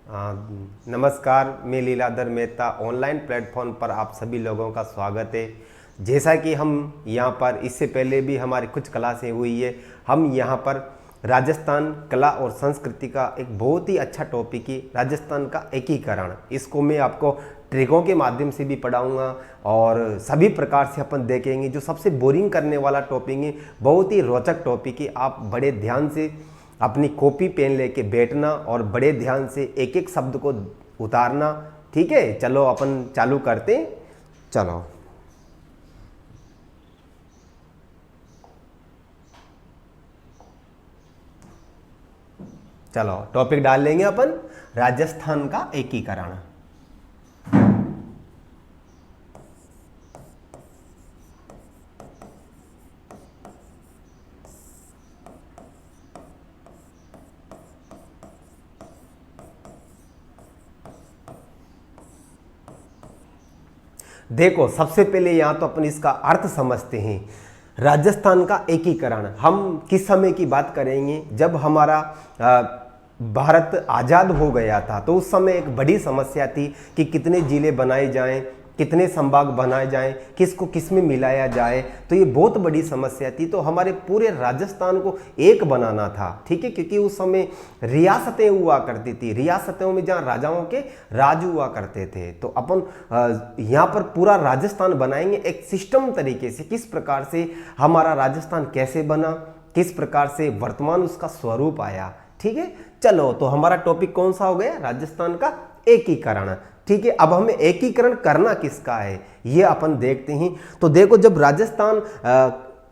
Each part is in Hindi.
नमस्कार, मैं लीलाधर मेहता। ऑनलाइन प्लेटफॉर्म पर आप सभी लोगों का स्वागत है। जैसा कि हम यहाँ पर इससे पहले भी हमारी कुछ क्लासें हुई है, हम यहाँ पर राजस्थान कला और संस्कृति का एक बहुत ही अच्छा टॉपिक है, राजस्थान का एकीकरण। इसको मैं आपको ट्रिकों के माध्यम से भी पढ़ाऊँगा और सभी प्रकार से अपन देखेंगे। जो सबसे बोरिंग करने वाला टॉपिक है, बहुत ही रोचक टॉपिक है। आप बड़े ध्यान से अपनी कॉपी पेन लेके बैठना और बड़े ध्यान से एक एक शब्द को उतारना। ठीक है, चलो अपन चालू करते हैं। चलो, टॉपिक डाल लेंगे अपन, राजस्थान का एकीकरण। देखो, सबसे पहले यहाँ तो अपन इसका अर्थ समझते हैं। राजस्थान का एकीकरण हम किस समय की बात करेंगे? जब हमारा भारत आज़ाद हो गया था, तो उस समय एक बड़ी समस्या थी कि कितने जिले बनाए जाएं, कितने संभाग बनाए जाएं, किसको किस में मिलाया जाए। तो ये बहुत बड़ी समस्या थी। तो हमारे पूरे राजस्थान को एक बनाना था। ठीक है, क्योंकि उस समय रियासतें हुआ करती थी, रियासतों में जहाँ राजाओं के राज हुआ करते थे। तो अपन यहाँ पर पूरा राजस्थान बनाएंगे एक सिस्टम तरीके से। किस प्रकार से हमारा राजस्थान कैसे बना, किस प्रकार से वर्तमान उसका स्वरूप आया। ठीक है, चलो, तो हमारा टॉपिक कौन सा हो गया? राजस्थान का एकीकरण। ठीक है, अब हमें एकीकरण करना किसका है ये अपन देखते हैं। तो देखो, जब राजस्थान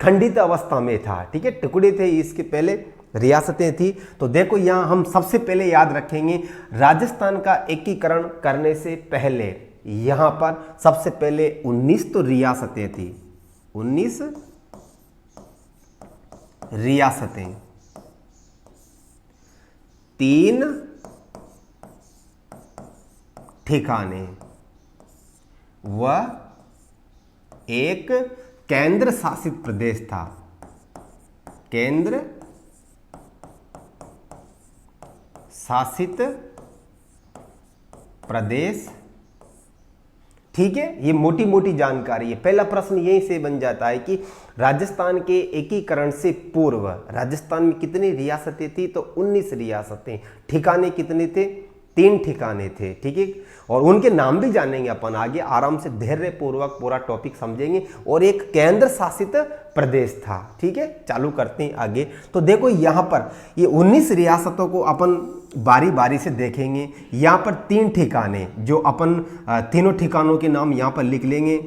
खंडित अवस्था में था, ठीक है, टुकड़े थे, इसके पहले रियासतें थी। तो देखो, यहाँ हम सबसे पहले याद रखेंगे, राजस्थान का एकीकरण करने से पहले यहाँ पर सबसे पहले 19 तो रियासतें थी। 19 रियासतें, 3 ठिकाने व एक केंद्र शासित प्रदेश था। केंद्र शासित प्रदेश। ठीक है, ये मोटी मोटी जानकारी है। पहला प्रश्न यहीं से बन जाता है कि राजस्थान के एकीकरण से पूर्व राजस्थान में कितनी रियासतें थी? तो 19 रियासतें। ठिकाने कितने थे? 3 ठिकाने थे। ठीक है, और उनके नाम भी जानेंगे अपन आगे, आराम से धैर्य पूर्वक पूरा टॉपिक समझेंगे। और एक केंद्र शासित प्रदेश था। ठीक है, चालू करते हैं आगे। तो देखो, यहाँ पर ये 19 रियासतों को अपन बारी बारी से देखेंगे। यहाँ पर 3 ठिकाने, जो अपन तीनों ठिकानों के नाम यहाँ पर लिख लेंगे।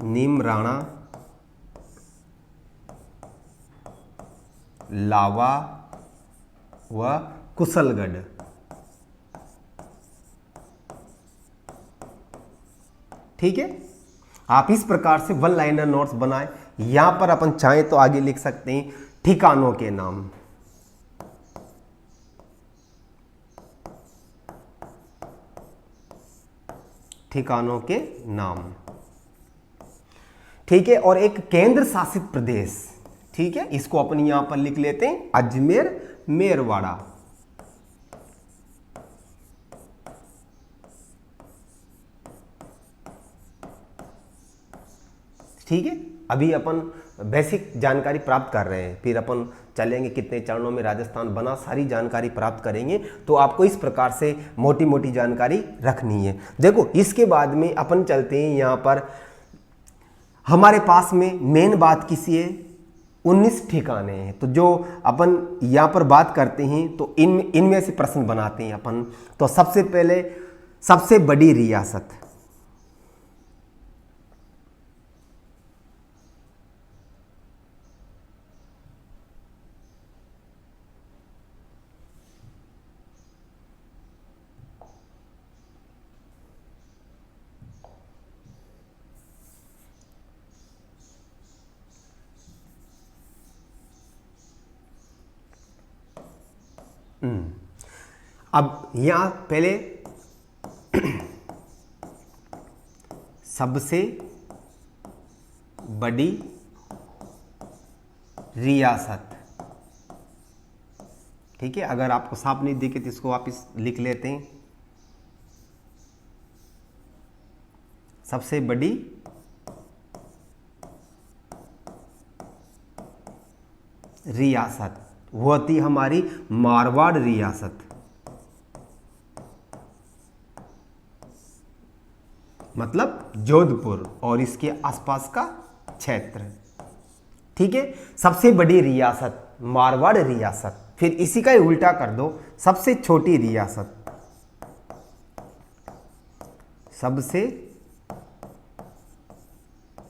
नीमराणा, लावा व कुशलगढ़। ठीक है, आप इस प्रकार से वन लाइनर नोट्स बनाएं। यहां पर अपन चाहें तो आगे लिख सकते हैं ठिकानों के नाम। ठिकानों के नाम। ठीक है, और एक केंद्र शासित प्रदेश। ठीक है, इसको अपन यहां पर लिख लेते हैं अजमेर, मेरवाड़ा। ठीक है, अभी अपन बेसिक जानकारी प्राप्त कर रहे हैं, फिर अपन चलेंगे कितने चरणों में राजस्थान बना, सारी जानकारी प्राप्त करेंगे। तो आपको इस प्रकार से मोटी मोटी जानकारी रखनी है। देखो, इसके बाद में अपन चलते हैं यहाँ पर, हमारे पास में मेन बात किसी है? 19 ठिकाने हैं। तो जो अपन यहाँ पर बात करते हैं, तो इनमें से प्रश्न बनाते हैं अपन। तो सबसे पहले, सबसे बड़ी रियासत। अब यहां पहले सबसे बड़ी रियासत ठीक है, अगर आपको साफ नहीं दिखे तो इसको वापस लिख लेते हैं। सबसे बड़ी रियासत वो थी हमारी मारवाड़ रियासत, मतलब जोधपुर और इसके आसपास का क्षेत्र। ठीक है, सबसे बड़ी रियासत मारवाड़ रियासत। फिर इसी का ही उल्टा कर दो, सबसे छोटी रियासत, सबसे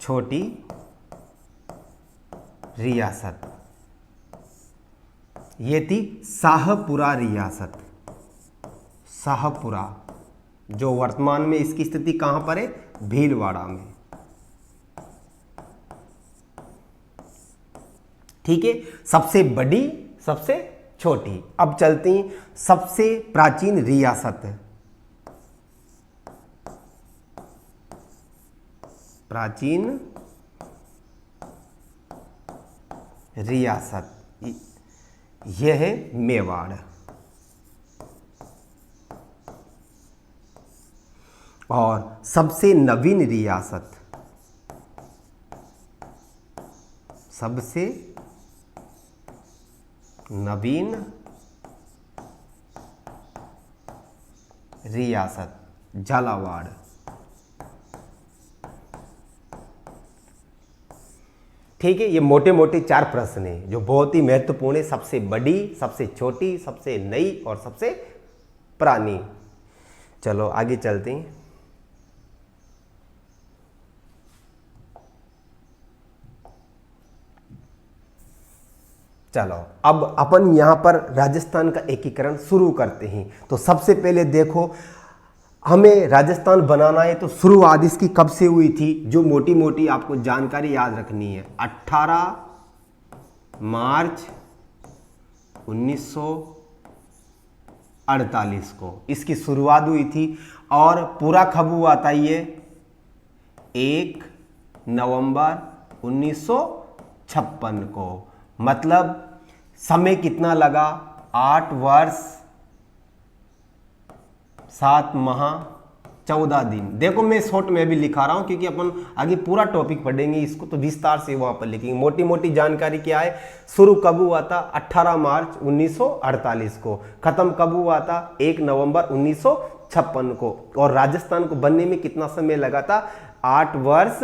छोटी रियासत ये थी शाहपुरा रियासत। शाहपुरा, जो वर्तमान में इसकी स्थिति कहां पर है, भीलवाड़ा में। ठीक है, सबसे बड़ी, सबसे छोटी। अब चलते हैं सबसे प्राचीन रियासत। प्राचीन रियासत यह है मेवाड़। और सबसे नवीन रियासत, सबसे नवीन रियासत झालावाड़। ठीक है, ये मोटे मोटे 4 प्रश्न हैं जो बहुत ही महत्वपूर्ण है। सबसे बड़ी, सबसे छोटी, सबसे नई और सबसे पुरानी। चलो आगे चलते हैं। चलो अब अपन यहां पर राजस्थान का एकीकरण शुरू करते हैं। तो सबसे पहले देखो, हमें राजस्थान बनाना है तो शुरुआत इसकी कब से हुई थी, जो मोटी मोटी आपको जानकारी याद रखनी है। 18 मार्च 1948 को इसकी शुरुआत हुई थी। और पूरा कब हुआ था ये, 1 नवंबर 1956 को। मतलब समय कितना लगा, 8 वर्ष 7 माह 14 दिन। देखो मैं शॉर्ट में भी लिखा रहा हूं क्योंकि अपन आगे पूरा टॉपिक पढ़ेंगे, इसको तो विस्तार से वहां पर लिखेंगे। मोटी मोटी जानकारी क्या है, शुरू कब हुआ था 18 मार्च 1948 को, खत्म कब हुआ था 1 नवंबर 1956 को। और राजस्थान को बनने में कितना समय लगा था, 8 वर्ष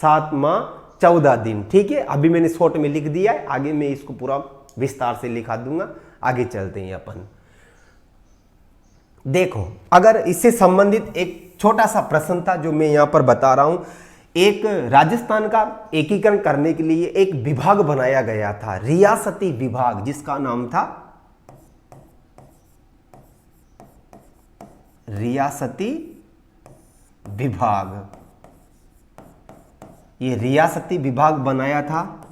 7 माह 14 दिन। ठीक है, अभी मैंने शॉर्ट में लिख दिया है, आगे मैं इसको पूरा विस्तार से लिखा दूंगा। आगे चलते हैं अपन। देखो, अगर इससे संबंधित एक छोटा सा प्रश्न था जो मैं यहां पर बता रहा हूं। एक राजस्थान का एकीकरण करने के लिए एक विभाग बनाया गया था, रियासती विभाग, जिसका नाम था रियासती विभाग। ये रियासती विभाग बनाया था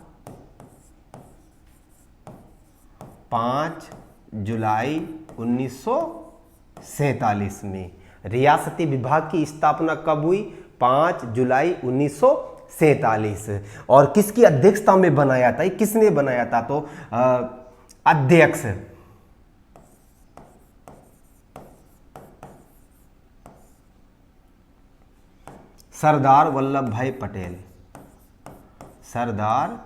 5 जुलाई 1947 में। रियासती विभाग की स्थापना कब हुई, 5 जुलाई 1947। और किसकी अध्यक्षता में बनाया था, किसने बनाया था, तो अध्यक्ष सरदार वल्लभ भाई पटेल। सरदार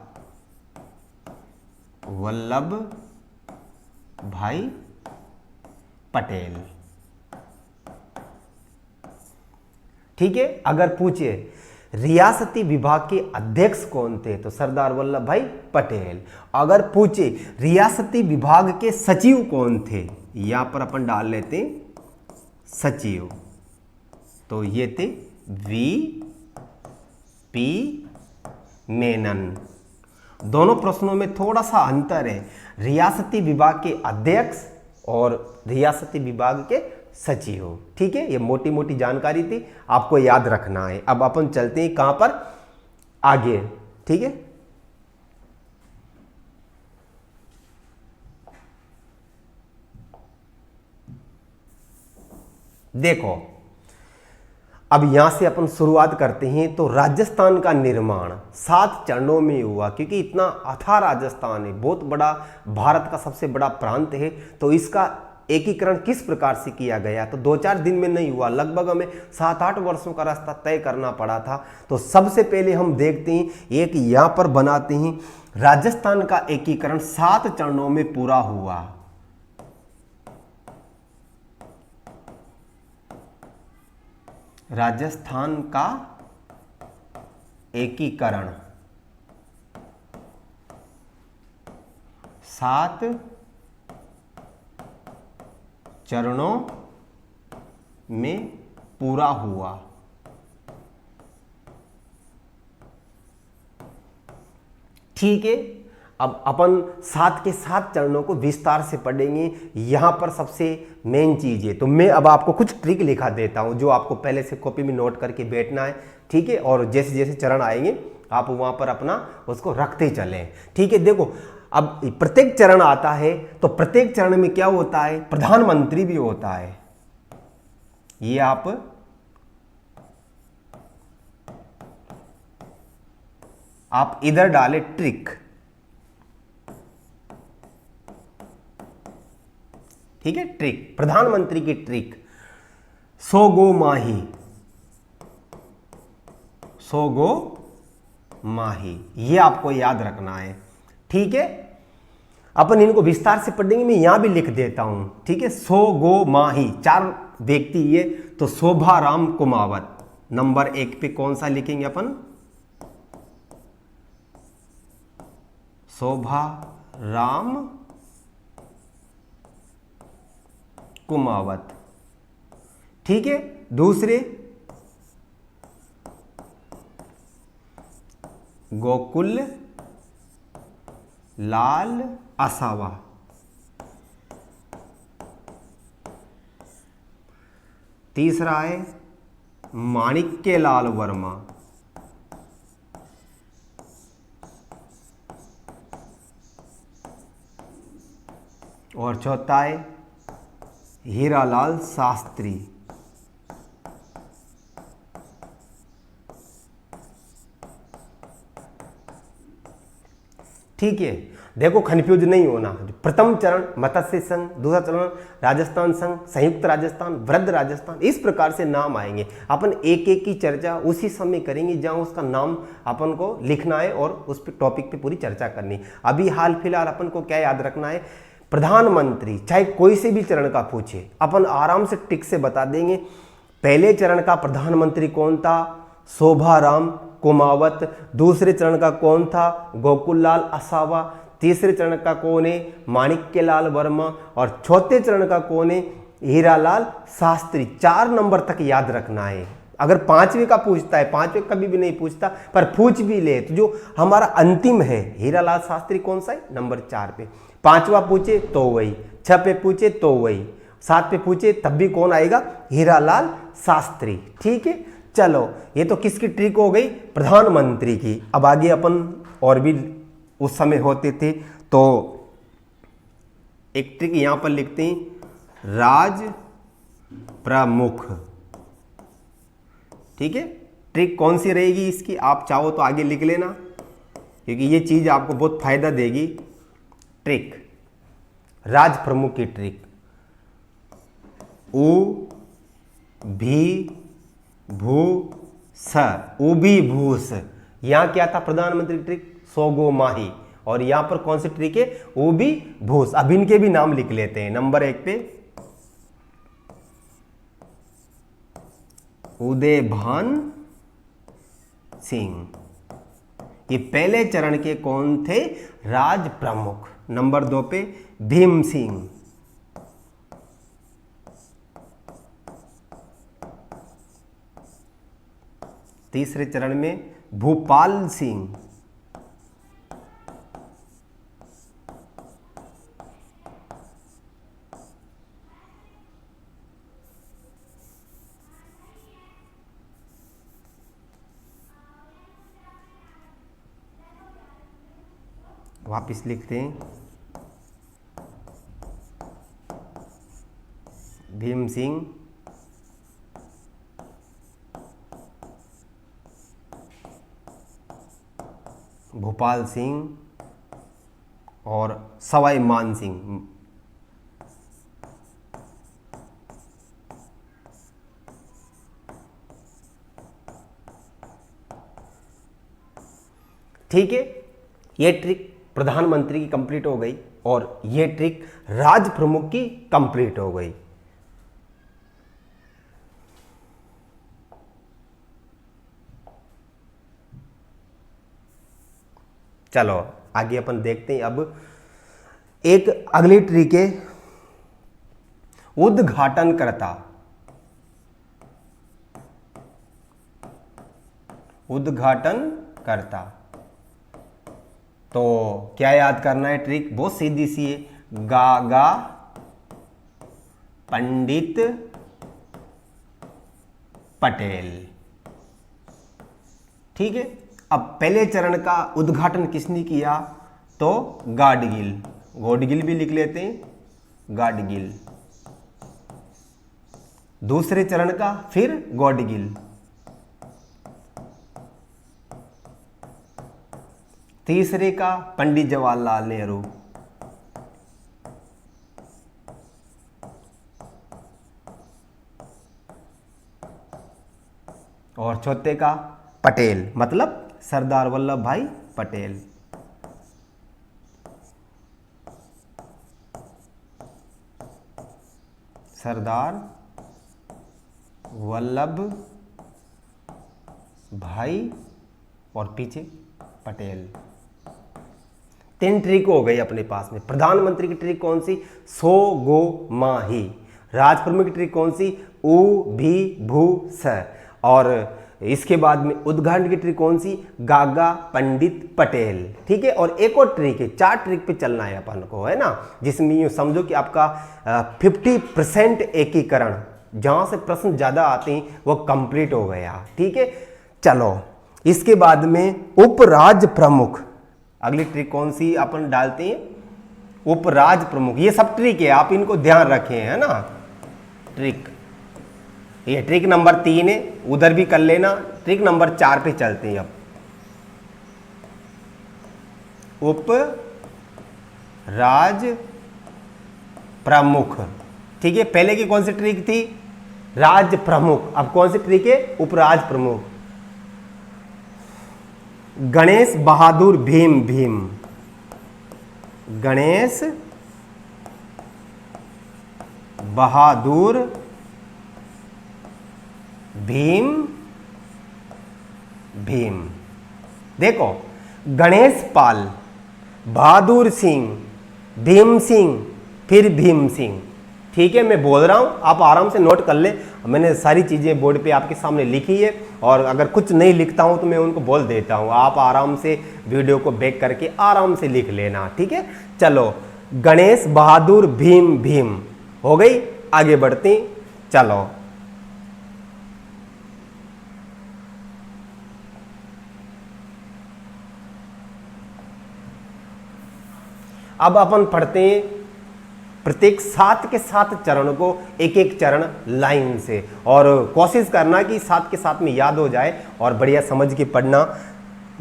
वल्लभ भाई पटेल। ठीक है, अगर पूछे रियासती विभाग के अध्यक्ष कौन थे, तो सरदार वल्लभ भाई पटेल। अगर पूछे रियासती विभाग के सचिव कौन थे, यहां पर अपन डाल लेते सचिव, तो ये थे V.P. मेनन। दोनों प्रश्नों में थोड़ा सा अंतर है, रियासती विभाग के अध्यक्ष और रियासती विभाग के सचिव। ठीक है, ये मोटी मोटी जानकारी थी, आपको याद रखना है। अब अपन चलते हैं कहां पर, आगे। ठीक है, देखो अब यहाँ से अपन शुरुआत करते हैं। तो राजस्थान का निर्माण 7 चरणों में हुआ, क्योंकि इतना अथाह राजस्थान है, बहुत बड़ा, भारत का सबसे बड़ा प्रांत है। तो इसका एकीकरण किस प्रकार से किया गया, तो 2-4 दिन में नहीं हुआ, लगभग हमें 7-8 वर्षों का रास्ता तय करना पड़ा था। तो सबसे पहले हम देखते हैं, एक यहाँ पर बनाते हैं, राजस्थान का एकीकरण 7 चरणों में पूरा हुआ। राजस्थान का एकीकरण 7 चरणों में पूरा हुआ। ठीक है, अब अपन 7 के 7 चरणों को विस्तार से पढ़ेंगे। यहां पर सबसे मेन चीज है, तो मैं अब आपको कुछ ट्रिक लिखा देता हूं, जो आपको पहले से कॉपी में नोट करके बैठना है। ठीक है, और जैसे जैसे चरण आएंगे आप वहां पर अपना उसको रखते चलें। ठीक है, देखो अब प्रत्येक चरण आता है, तो प्रत्येक चरण में क्या होता है, प्रधानमंत्री भी होता है। ये आप इधर डाले ट्रिक। ठीक है, ट्रिक, प्रधानमंत्री की ट्रिक। सो गो माही, सो गो माही, ये आपको याद रखना है। ठीक है, अपन इनको विस्तार से पढ़ेंगे, मैं यहां भी लिख देता हूं। ठीक है, सो गो माही, 4 व्यक्ति ये, तो शोभा राम कुमावत। नंबर 1 पे कौन सा लिखेंगे अपन, शोभा राम कुमावत। ठीक है, दूसरे गोकुल लाल आसावा। तीसरा है माणिक्य लाल वर्मा। और चौथा है हीरालाल शास्त्री। ठीक है, देखो कन्फ्यूज नहीं होना। प्रथम चरण मत्स्य संघ, दूसरा चरण राजस्थान संघ, संयुक्त राजस्थान, वृद्ध राजस्थान, इस प्रकार से नाम आएंगे। अपन एक एक की चर्चा उसी समय करेंगे जहां उसका नाम अपन को लिखना है और उस पे टॉपिक पे पूरी चर्चा करनी। अभी हाल फिलहाल अपन को क्या याद रखना है, प्रधानमंत्री चाहे कोई से भी चरण का पूछे, अपन आराम से टिक से बता देंगे। पहले चरण का प्रधानमंत्री कौन था, शोभा राम कुमावत। दूसरे चरण का कौन था, गोकुल लाल आसावा। तीसरे चरण का कौन है, माणिक्य लाल वर्मा। और चौथे चरण का कौन है, हीरालाल शास्त्री। 4 नंबर तक याद रखना है। अगर 5वें का पूछता है, 5वें कभी भी नहीं पूछता, पर पूछ भी ले तो जो हमारा अंतिम है हीरालाल शास्त्री कौन सा है, नंबर 4 पे। 5वां पूछे तो वही, 6 पे पूछे तो वही, 7 पे पूछे तब भी कौन आएगा, हीरालाल शास्त्री। ठीक है, चलो ये तो किसकी ट्रिक हो गई, प्रधानमंत्री की। अब आगे अपन और भी उस समय होते थे, तो एक ट्रिक यहां पर लिखते हैं, राज प्रमुख। ठीक है, ट्रिक कौन सी रहेगी इसकी, आप चाहो तो आगे लिख लेना, क्योंकि ये चीज आपको बहुत फायदा देगी। ट्रिक, राज प्रमुख की ट्रिक, उ भी भू स, उभी भूस। यहां क्या था प्रधानमंत्री ट्रिक, सोगो माही। और यहां पर कौन सी ट्रिक है, उभी भूस। अब इनके भी नाम लिख लेते हैं। नंबर 1 पे उदयभान सिंह, ये पहले चरण के कौन थे, राज प्रमुख। नंबर 2 पे भीम सिंह। तीसरे चरण में भूपाल सिंह। वापिस लिखते हैं, भीम सिंह, गोपाल सिंह और सवाई मान सिंह। ठीक है, ये ट्रिक प्रधानमंत्री की कंप्लीट हो गई और ये ट्रिक राज प्रमुख की कंप्लीट हो गई। चलो आगे अपन देखते हैं। अब एक अगली ट्रिक है उद्घाटनकर्ता। उद्घाटनकर्ता, तो क्या याद करना है ट्रिक? बहुत सीधी सी है, गागा पंडित पटेल। ठीक है, अब पहले चरण का उद्घाटन किसने किया? तो गाडगिल, गॉडगिल भी लिख लेते हैं, गाडगिल। दूसरे चरण का फिर गॉडगिल। तीसरे का पंडित जवाहरलाल नेहरू। और चौथे का पटेल, मतलब सरदार वल्लभ भाई पटेल। सरदार वल्लभ भाई और पीछे पटेल। 3 ट्रिक हो गई अपने पास में। प्रधानमंत्री की ट्रिक कौन सी? सो गो माही। राज प्रमुख की ट्रिक कौन सी? उ भी भू स। और इसके बाद में उद्घाटन की ट्रिक कौन सी? गागा पंडित पटेल। ठीक है, और एक और ट्रिक है, 4 ट्रिक पे चलना है अपन को, है ना, जिसमें यूँ समझो कि आपका 50% एकीकरण, जहाँ से प्रश्न ज़्यादा आते हैं वो कंप्लीट हो गया। ठीक है, चलो इसके बाद में उपराज प्रमुख। अगली ट्रिक कौन सी अपन डालते हैं? उपराज प्रमुख। ये सब ट्रिक है, आप इनको ध्यान रखें, है ना। ट्रिक, ये ट्रिक नंबर 3 है, उधर भी कर लेना। ट्रिक नंबर 4 पे चलते हैं अब। उपराज प्रमुख। ठीक है, पहले की कौन सी ट्रिक थी? राज प्रमुख। अब कौन सी ट्रिक है? उपराज प्रमुख। गणेश बहादुर भीम। गणेश बहादुर भीम। देखो, गणेश पाल, बहादुर सिंह, भीम सिंह, फिर भीम सिंह। ठीक है, मैं बोल रहा हूं, आप आराम से नोट कर ले। मैंने सारी चीजें बोर्ड पे आपके सामने लिखी है, और अगर कुछ नहीं लिखता हूं तो मैं उनको बोल देता हूं। आप आराम से वीडियो को बैक करके आराम से लिख लेना। ठीक है, चलो गणेश बहादुर भीम हो गई। आगे बढ़ते, चलो अब अपन पढ़ते हैं प्रत्येक 7 के 7 चरण को, एक एक चरण लाइन से, और कोशिश करना कि 7 के 7 में याद हो जाए और बढ़िया समझ के पढ़ना।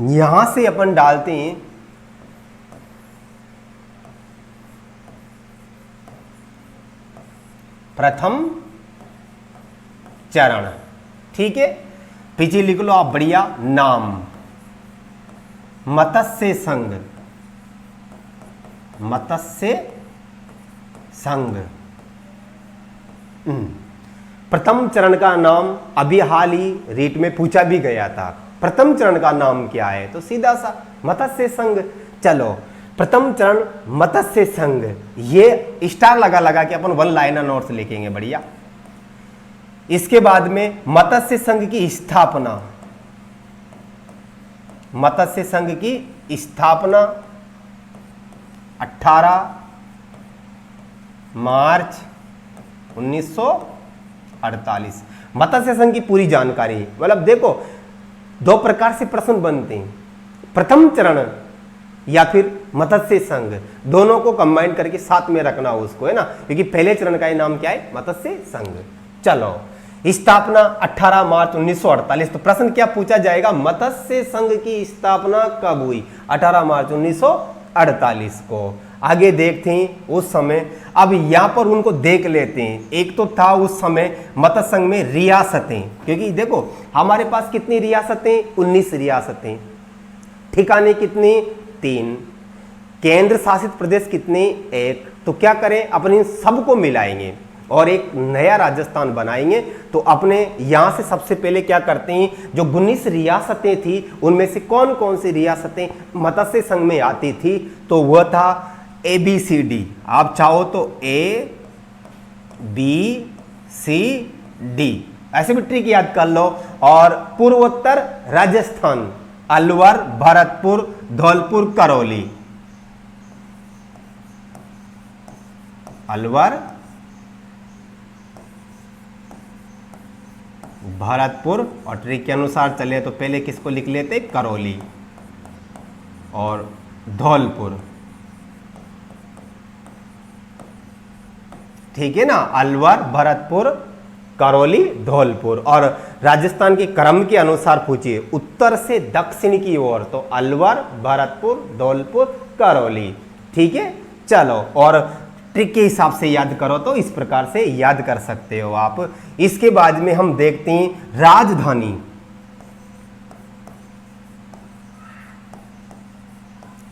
यहां से अपन डालते हैं प्रथम चरण। ठीक है, पीछे लिख लो आप बढ़िया, नाम मत्स्य संघ। मत्स्य संघ। प्रथम चरण का नाम अभी हाल ही रीट में पूछा भी गया था। प्रथम चरण का नाम क्या है? तो सीधा सा मत्स्य संघ। चलो, प्रथम चरण मत्स्य संघ, ये स्टार लगा के अपन 1 लाइनर नोट्स लिखेंगे बढ़िया। इसके बाद में मत्स्य संघ की स्थापना। मत्स्य संघ की स्थापना 18 मार्च 1948। मत्स्य संघ की पूरी जानकारी, मतलब देखो 2 प्रकार से प्रश्न बनते हैं, प्रथम चरण या फिर मत्स्य संघ, दोनों को कंबाइन करके साथ में रखना उसको, है ना, क्योंकि पहले चरण का नाम क्या है? मत्स्य संघ। चलो स्थापना 18 मार्च 1948। तो प्रश्न क्या पूछा जाएगा, मत्स्य संघ की स्थापना कब हुई, 18 मार्च 1948 को। आगे देखते हैं उस समय, अब यहां पर उनको देख लेते हैं। एक तो था उस समय मत्स्य संघ में रियासतें, क्योंकि देखो हमारे पास कितनी रियासतें, 19 रियासतें, ठिकाने कितने, 3, केंद्र शासित प्रदेश कितने, 1। तो क्या करें, अपने सबको मिलाएंगे और एक नया राजस्थान बनाएंगे। तो अपने यहां से सबसे पहले क्या करते हैं, जो 19 रियासतें थी उनमें से कौन कौन सी रियासतें मत्स्य संघ में आती थी, तो वह था ABCD। आप चाहो तो ABCD ऐसे भी ट्रिक याद कर लो। और पूर्वोत्तर राजस्थान, अलवर, भरतपुर, धौलपुर, करौली, अलवर, भरतपुर, और ट्रिक के अनुसार चले तो पहले किसको लिख लेते, करौली और धौलपुर। ठीक है ना, अलवर, भरतपुर, करौली, धौलपुर। और राजस्थान के क्रम के अनुसार पूछिए उत्तर से दक्षिण की ओर, तो अलवर, भरतपुर, धौलपुर, करौली। ठीक है, चलो, और ट्रिक के हिसाब से याद करो तो इस प्रकार से याद कर सकते हो आप। इसके बाद में हम देखते हैं राजधानी।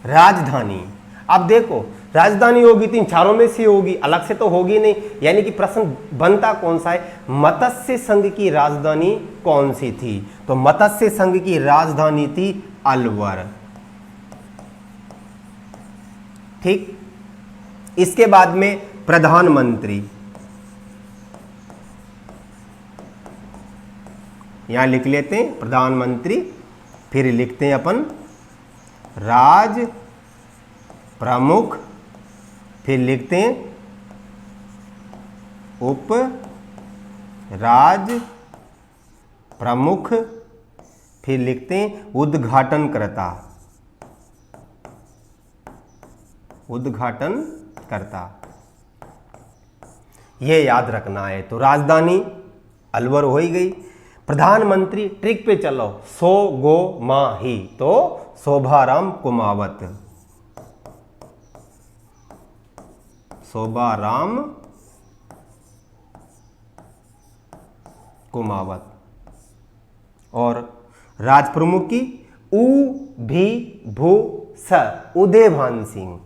राजधानी, अब देखो राजधानी होगी तो इन चारों में से होगी, अलग से तो होगी नहीं, यानी कि प्रश्न बनता कौन सा है, मत्स्य संघ की राजधानी कौन सी थी, तो मत्स्य संघ की राजधानी थी अलवर। ठीक, इसके बाद में प्रधानमंत्री, यहां लिख लेते हैं प्रधानमंत्री, फिर लिखते हैं अपन राज प्रमुख, फिर लिखते हैं उप राज प्रमुख, फिर लिखते हैं उद्घाटनकर्ता, उद्घाटनकर्ता। ये याद रखना है। तो राजधानी अलवर हो ही गई। प्रधानमंत्री, ट्रिक पे चलो, सो गो माही, तो शोभाराम कुमावत, शोभाराम कुमावत। और राज प्रमुख की उ भी भू स, उदयभान सिंह,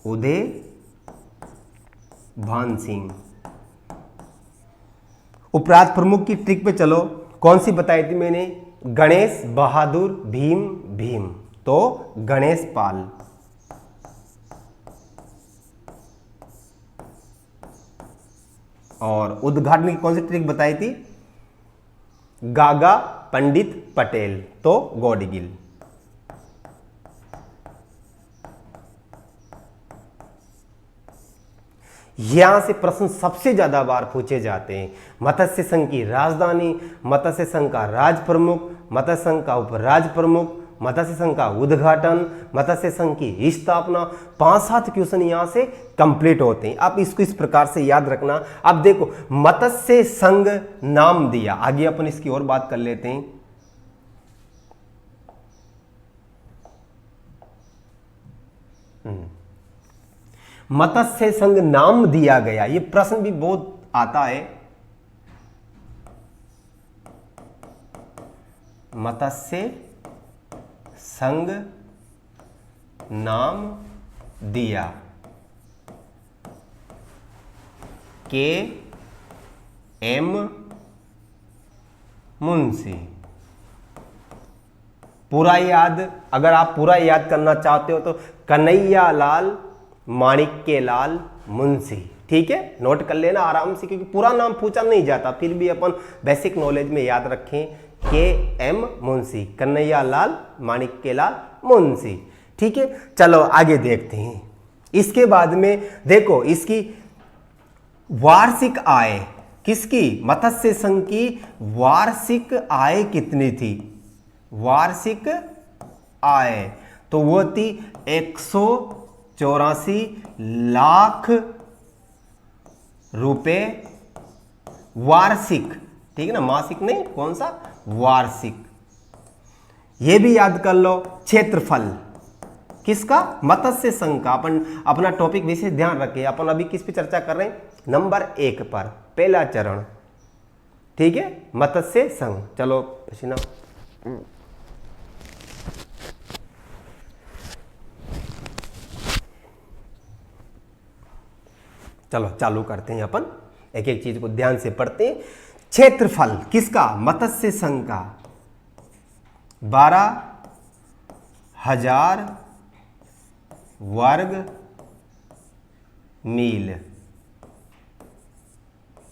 उदयभान सिंह। उपराज प्रमुख की ट्रिक पे चलो, कौन सी बताई थी मैंने, गणेश बहादुर भीम, तो गणेश पाल। और उद्घाटन की कौन सी ट्रिक बताई थी, गागा पंडित पटेल, तो गौडगिल। यहां से प्रश्न सबसे ज्यादा बार पूछे जाते हैं। मत्स्य संघ की राजधानी, मत्स्य संघ का राज प्रमुख, मत्स्य संघ का उपराज प्रमुख, मत्स्य संघ का उद्घाटन, मत्स्य संघ की स्थापना, 5-7 क्वेश्चन यहां से कंप्लीट होते हैं। आप इसको इस प्रकार से याद रखना। अब देखो मत्स्य संघ नाम दिया, आगे अपन इसकी और बात कर लेते हैं। मत्स्य संघ नाम दिया गया, ये प्रश्न भी बहुत आता है। मत्स्य संघ नाम दिया, K.M. मुंशी। पूरा याद, अगर आप पूरा याद करना चाहते हो तो कन्हैया लाल माणिक्य लाल मुंशी। ठीक है, नोट कर लेना आराम से, क्योंकि पूरा नाम पूछा नहीं जाता, फिर भी अपन बेसिक नॉलेज में याद रखें, K.M. मुंशी, कन्हैया लाल माणिक्य लाल मुंशी। ठीक है, चलो आगे देखते हैं। इसके बाद में देखो इसकी वार्षिक आय, किसकी, मत्स्य संघ की वार्षिक आय कितनी थी, वार्षिक आय तो वो थी 184 लाख रुपए वार्षिक, ठीक है ना, मासिक नहीं, कौन सा, वार्षिक। ये भी याद कर लो, क्षेत्रफल किसका, मत्स्य संघ का। अपन अपना टॉपिक विशेष ध्यान रखें, अपन अभी किस पे चर्चा कर रहे हैं, नंबर 1 पर, पहला चरण, ठीक है, मत्स्य संघ। चलो पसीना, चलो चालू करते हैं, अपन एक एक चीज को ध्यान से पढ़ते हैं। क्षेत्रफल किसका, मत्स्य संघ का, 12,000 वर्ग मील,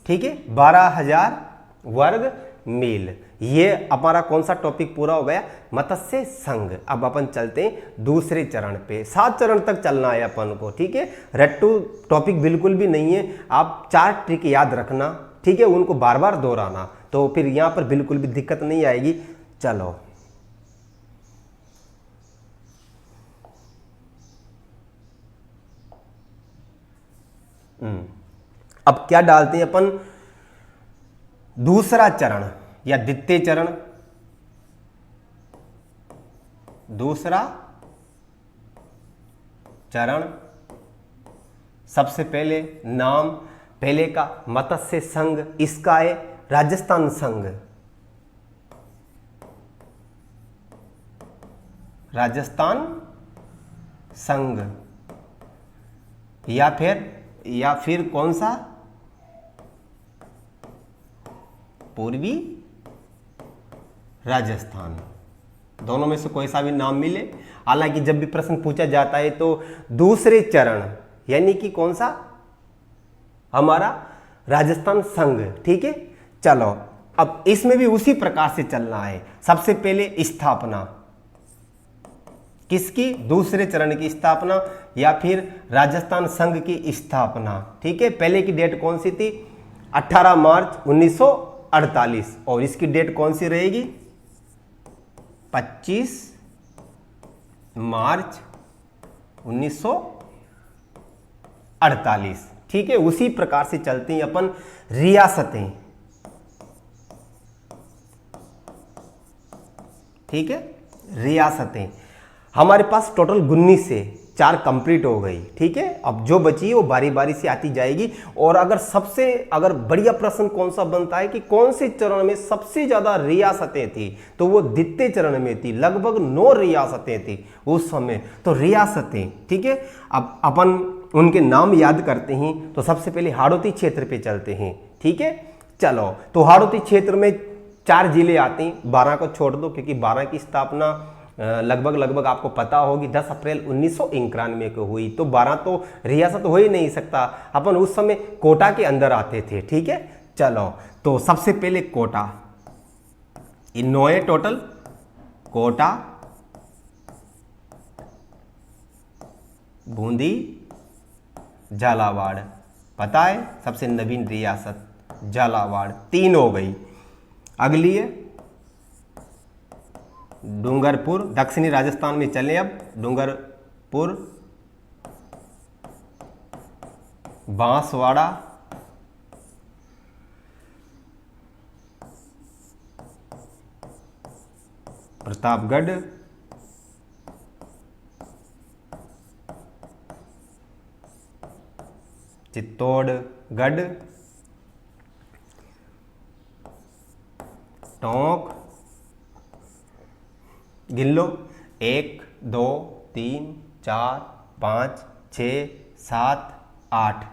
ठीक है, 12,000 वर्ग मील। ये हमारा कौन सा टॉपिक पूरा हो गया, मत्स्य संघ। अब अपन चलते हैं दूसरे चरण पे, 7 चरण तक चलना है अपन को, ठीक है। रट्टू टॉपिक बिल्कुल भी नहीं है, आप 4 ट्रिक याद रखना, ठीक है, उनको बार बार दोहराना, तो फिर यहां पर बिल्कुल भी दिक्कत नहीं आएगी। चलो अब क्या डालते हैं अपन, दूसरा चरण या द्वितीय चरण, दूसरा चरण। सबसे पहले नाम, पहले का मत्स्य संघ, इसका है राजस्थान संघ, राजस्थान संघ, या फिर कौन सा, पूर्वी राजस्थान, दोनों में से कोई सा भी नाम मिले। हालांकि जब भी प्रश्न पूछा जाता है तो दूसरे चरण यानी कि कौन सा, हमारा राजस्थान संघ, ठीक है। चलो अब इसमें भी उसी प्रकार से चलना है। सबसे पहले स्थापना किसकी, दूसरे चरण की स्थापना या फिर राजस्थान संघ की स्थापना, ठीक है। पहले की डेट कौन सी थी, 18 मार्च 1948, और इसकी डेट कौन सी रहेगी, 25 मार्च 1948, ठीक है। उसी प्रकार से चलती हैं अपन रियासतें, ठीक है, रियासतें। हमारे पास टोटल 19 से 4 कंप्लीट हो गई, ठीक है। अब जो बची है वो बारी बारी से आती जाएगी। और अगर बढ़िया प्रश्न कौन सा बनता है कि कौन से चरण में सबसे ज्यादा रियासतें थी, तो वो द्वितीय चरण में थी, लगभग 9 रियासतें थी उस समय। तो रियासतें, ठीक है। अब अपन उनके नाम याद करते हैं, तो सबसे पहले हाड़ौती क्षेत्र पे चलते हैं, ठीक है। चलो तो हाड़ौती क्षेत्र में 4 जिले आते हैं, 12 को छोड़ दो क्योंकि 12 की स्थापना लगभग आपको पता होगी 10 अप्रैल 1991 को हुई, तो 12 तो रियासत हो ही नहीं सकता। अपन उस समय कोटा के अंदर आते थे, ठीक है। चलो तो सबसे पहले कोटा, इन 9 है टोटल, कोटा, बूंदी, झालावाड़, पता है सबसे नवीन रियासत झालावाड़, 3 हो गई। अगली है डूंगरपुर, दक्षिणी राजस्थान में चले। अब डूंगरपुर, बांसवाड़ा, प्रतापगढ़, चित्तौड़गढ़, टोंक, गिन लो, 1 2 3 4 5 6 7 8।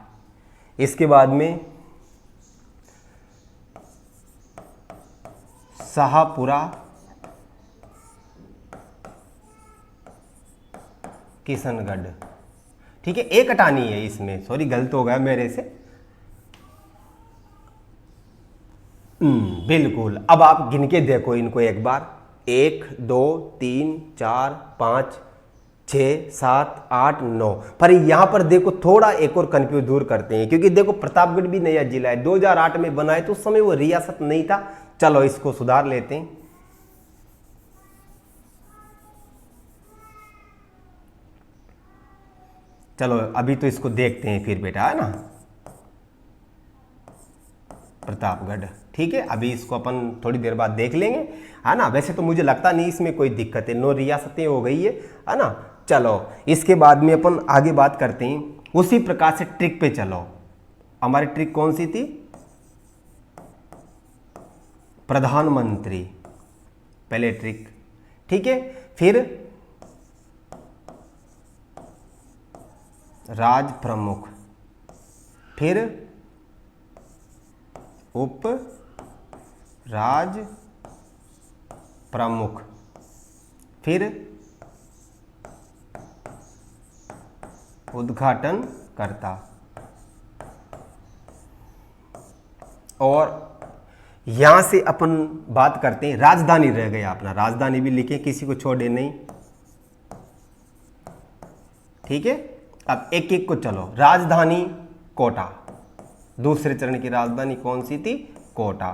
इसके बाद में शाहपुरा, किशनगढ़, ठीक है। एक हटानी है इसमें, सॉरी गलत हो गया मेरे से। बिल्कुल। अब आप गिन के देखो इनको एक बार, 1 2 3 4 5 6 7 8 9। पर यहां पर देखो थोड़ा एक और कंफ्यूज दूर करते हैं, क्योंकि देखो प्रतापगढ़ भी नया जिला है, 2008 में बना है, तो उस समय वो रियासत नहीं था। चलो इसको सुधार लेते हैं। चलो अभी तो इसको देखते हैं फिर बेटा, है ना। प्रतापगढ़। ठीक है, अभी इसको अपन थोड़ी देर बाद देख लेंगे, है ना। वैसे तो मुझे लगता नहीं इसमें कोई दिक्कत है, 9 रियासतें हो गई है ना। चलो इसके बाद में अपन आगे बात करते हैं। उसी प्रकार से ट्रिक पे चलो। हमारी ट्रिक कौन सी थी? प्रधानमंत्री, पहले ट्रिक। ठीक है, फिर राज प्रमुख, फिर उप राज प्रमुख, फिर उद्घाटन करता। और यहां से अपन बात करते हैं, राजधानी रह गया अपना, राजधानी भी लिखे, किसी को छोड़े नहीं। ठीक है, अब एक एक को चलो। राजधानी कोटा, दूसरे चरण की राजधानी कौन सी थी? कोटा।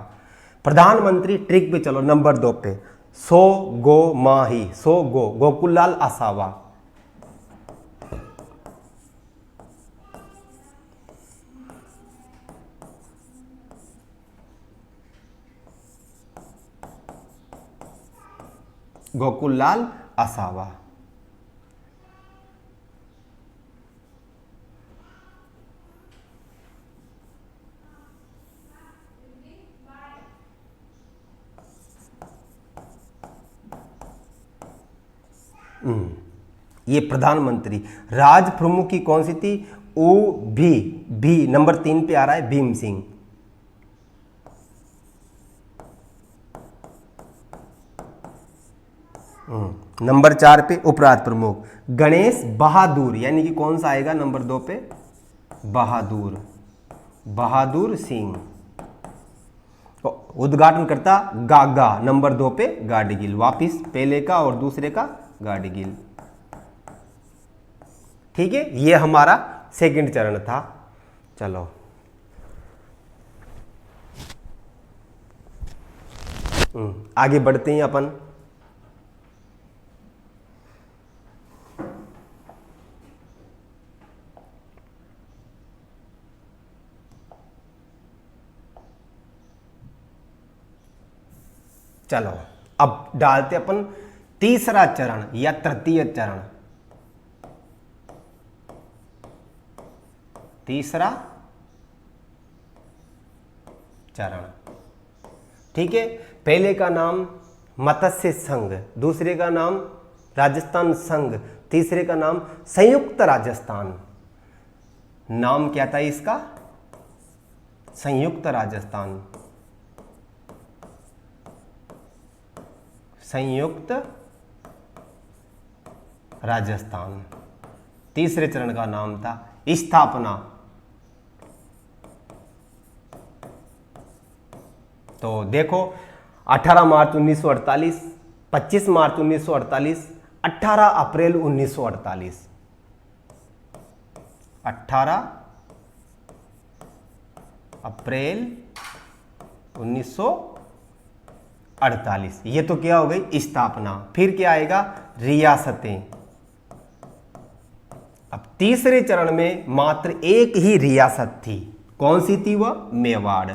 प्रधानमंत्री ट्रिक पे चलो, नंबर 2 पे। सो गो माही, सो गो, गोकुललाल आसावा। गोकुललाल आसावा। ये प्रधानमंत्री। राज प्रमुख की कौन सी थी? ओ भी नंबर 3 पे आ रहा है, भीम सिंह। नंबर 4 पे उपराज प्रमुख गणेश बहादुर, यानी कि कौन सा आएगा नंबर 2 पे? बहादुर, बहादुर सिंह। उद्घाटन करता गागा, नंबर 2 पे गाडगिल। वापिस पहले का और दूसरे का गाडगिल। ठीक है, ये हमारा सेकंड चरण था। चलो आगे बढ़ते हैं अपन। चलो अब डालते अपन तीसरा चरण या तृतीय चरण। तीसरा चरण। ठीक है, पहले का नाम मत्स्य संघ, दूसरे का नाम राजस्थान संघ, तीसरे का नाम संयुक्त राजस्थान। नाम क्या था इसका? संयुक्त राजस्थान। संयुक्त राजस्थान। तीसरे चरण का नाम था स्थापना। तो देखो 18 मार्च 1948, 25 मार्च 1948, 18 अप्रैल 1948। 18 अप्रैल 1948, ये तो क्या हो गई? स्थापना। फिर क्या आएगा? रियासतें। अब तीसरे चरण में मात्र एक ही रियासत थी। कौन सी थी वह? मेवाड़,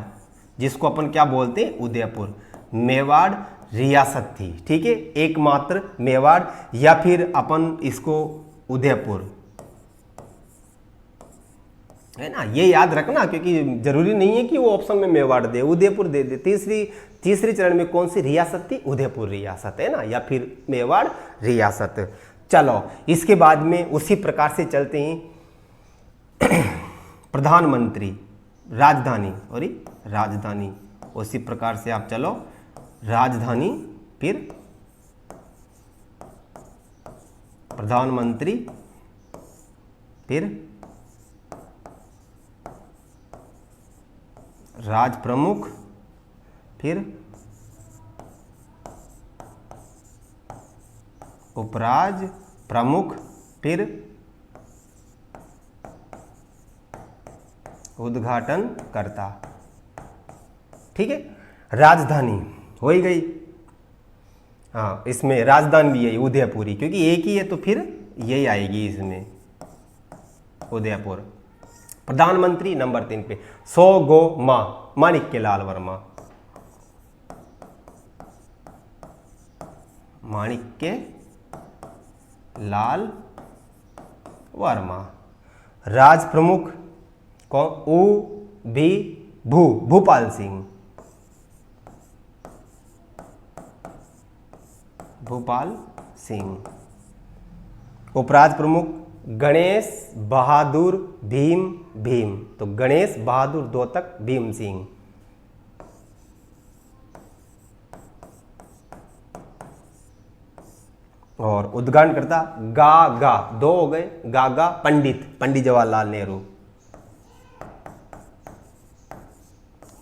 जिसको अपन क्या बोलते हैं? उदयपुर। मेवाड़ रियासत थी। ठीक है, एकमात्र मेवाड़, या फिर अपन इसको उदयपुर, है ना। ये याद रखना, क्योंकि जरूरी नहीं है कि वो ऑप्शन में मेवाड़ दे, उदयपुर दे दे। तीसरी चरण में कौन सी रियासत थी? उदयपुर रियासत, है ना, या फिर मेवाड़ रियासत। चलो इसके बाद में उसी प्रकार से चलते हैं। प्रधानमंत्री, राजधानी, और राजधानी, उसी प्रकार से आप चलो। राजधानी, फिर प्रधानमंत्री, फिर राज प्रमुख, फिर उपराज प्रमुख, फिर उद्घाटन करता। ठीक है, राजधानी हो ही गई। हाँ, इसमें राजधानी भी है उदयपुरी, क्योंकि एक ही है तो फिर यही आएगी इसमें, उदयपुर। प्रधानमंत्री नंबर 3 पे 100 गो मां, माणिक्यलाल वर्मा, माणिक्यलाल वर्मा। राज प्रमुख कौन? ऊ भी भूपाल सिंह, भूपाल सिंह। उपराज प्रमुख गणेश बहादुर भीम, तो गणेश बहादुर द्योतक भीम सिंह। और उद्घाटनकर्ता गा 2 हो गए, गा पंडित जवाहरलाल नेहरू,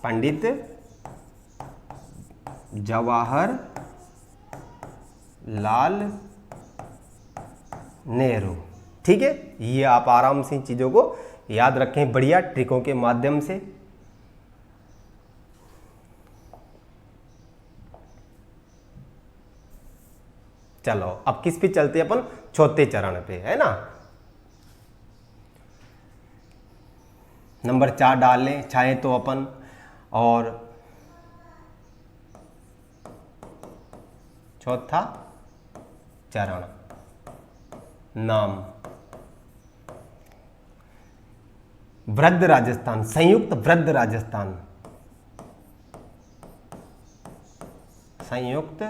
पंडित जवाहरलाल नेहरू। ठीक है, ये आप आराम से इन चीजों को याद रखें बढ़िया ट्रिकों के माध्यम से। चलो अब किस पे चलते हैं अपन? चौथे चरण पे, है ना। नंबर 4 डाल लें चाहे तो अपन। और चौथा चरण, नाम। वृद्ध राजस्थान, संयुक्त वृद्ध राजस्थान, संयुक्त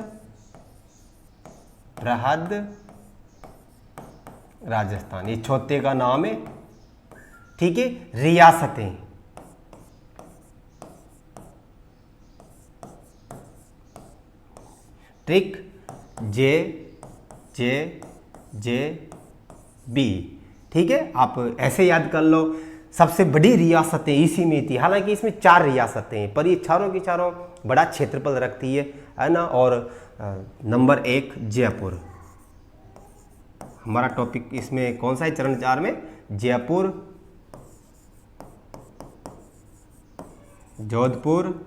बृहद राजस्थान, ये चौथे का नाम है। ठीक है, रियासतें, ट्रिक जे बी। ठीक है, आप ऐसे याद कर लो। सबसे बड़ी रियासतें इसी में थी, हालांकि इसमें 4 रियासतें हैं, पर ये चारों की चारों बड़ा क्षेत्रफल रखती है ना। और नंबर 1 जयपुर, हमारा टॉपिक इसमें कौन सा है? चरण 4 में जयपुर, जोधपुर,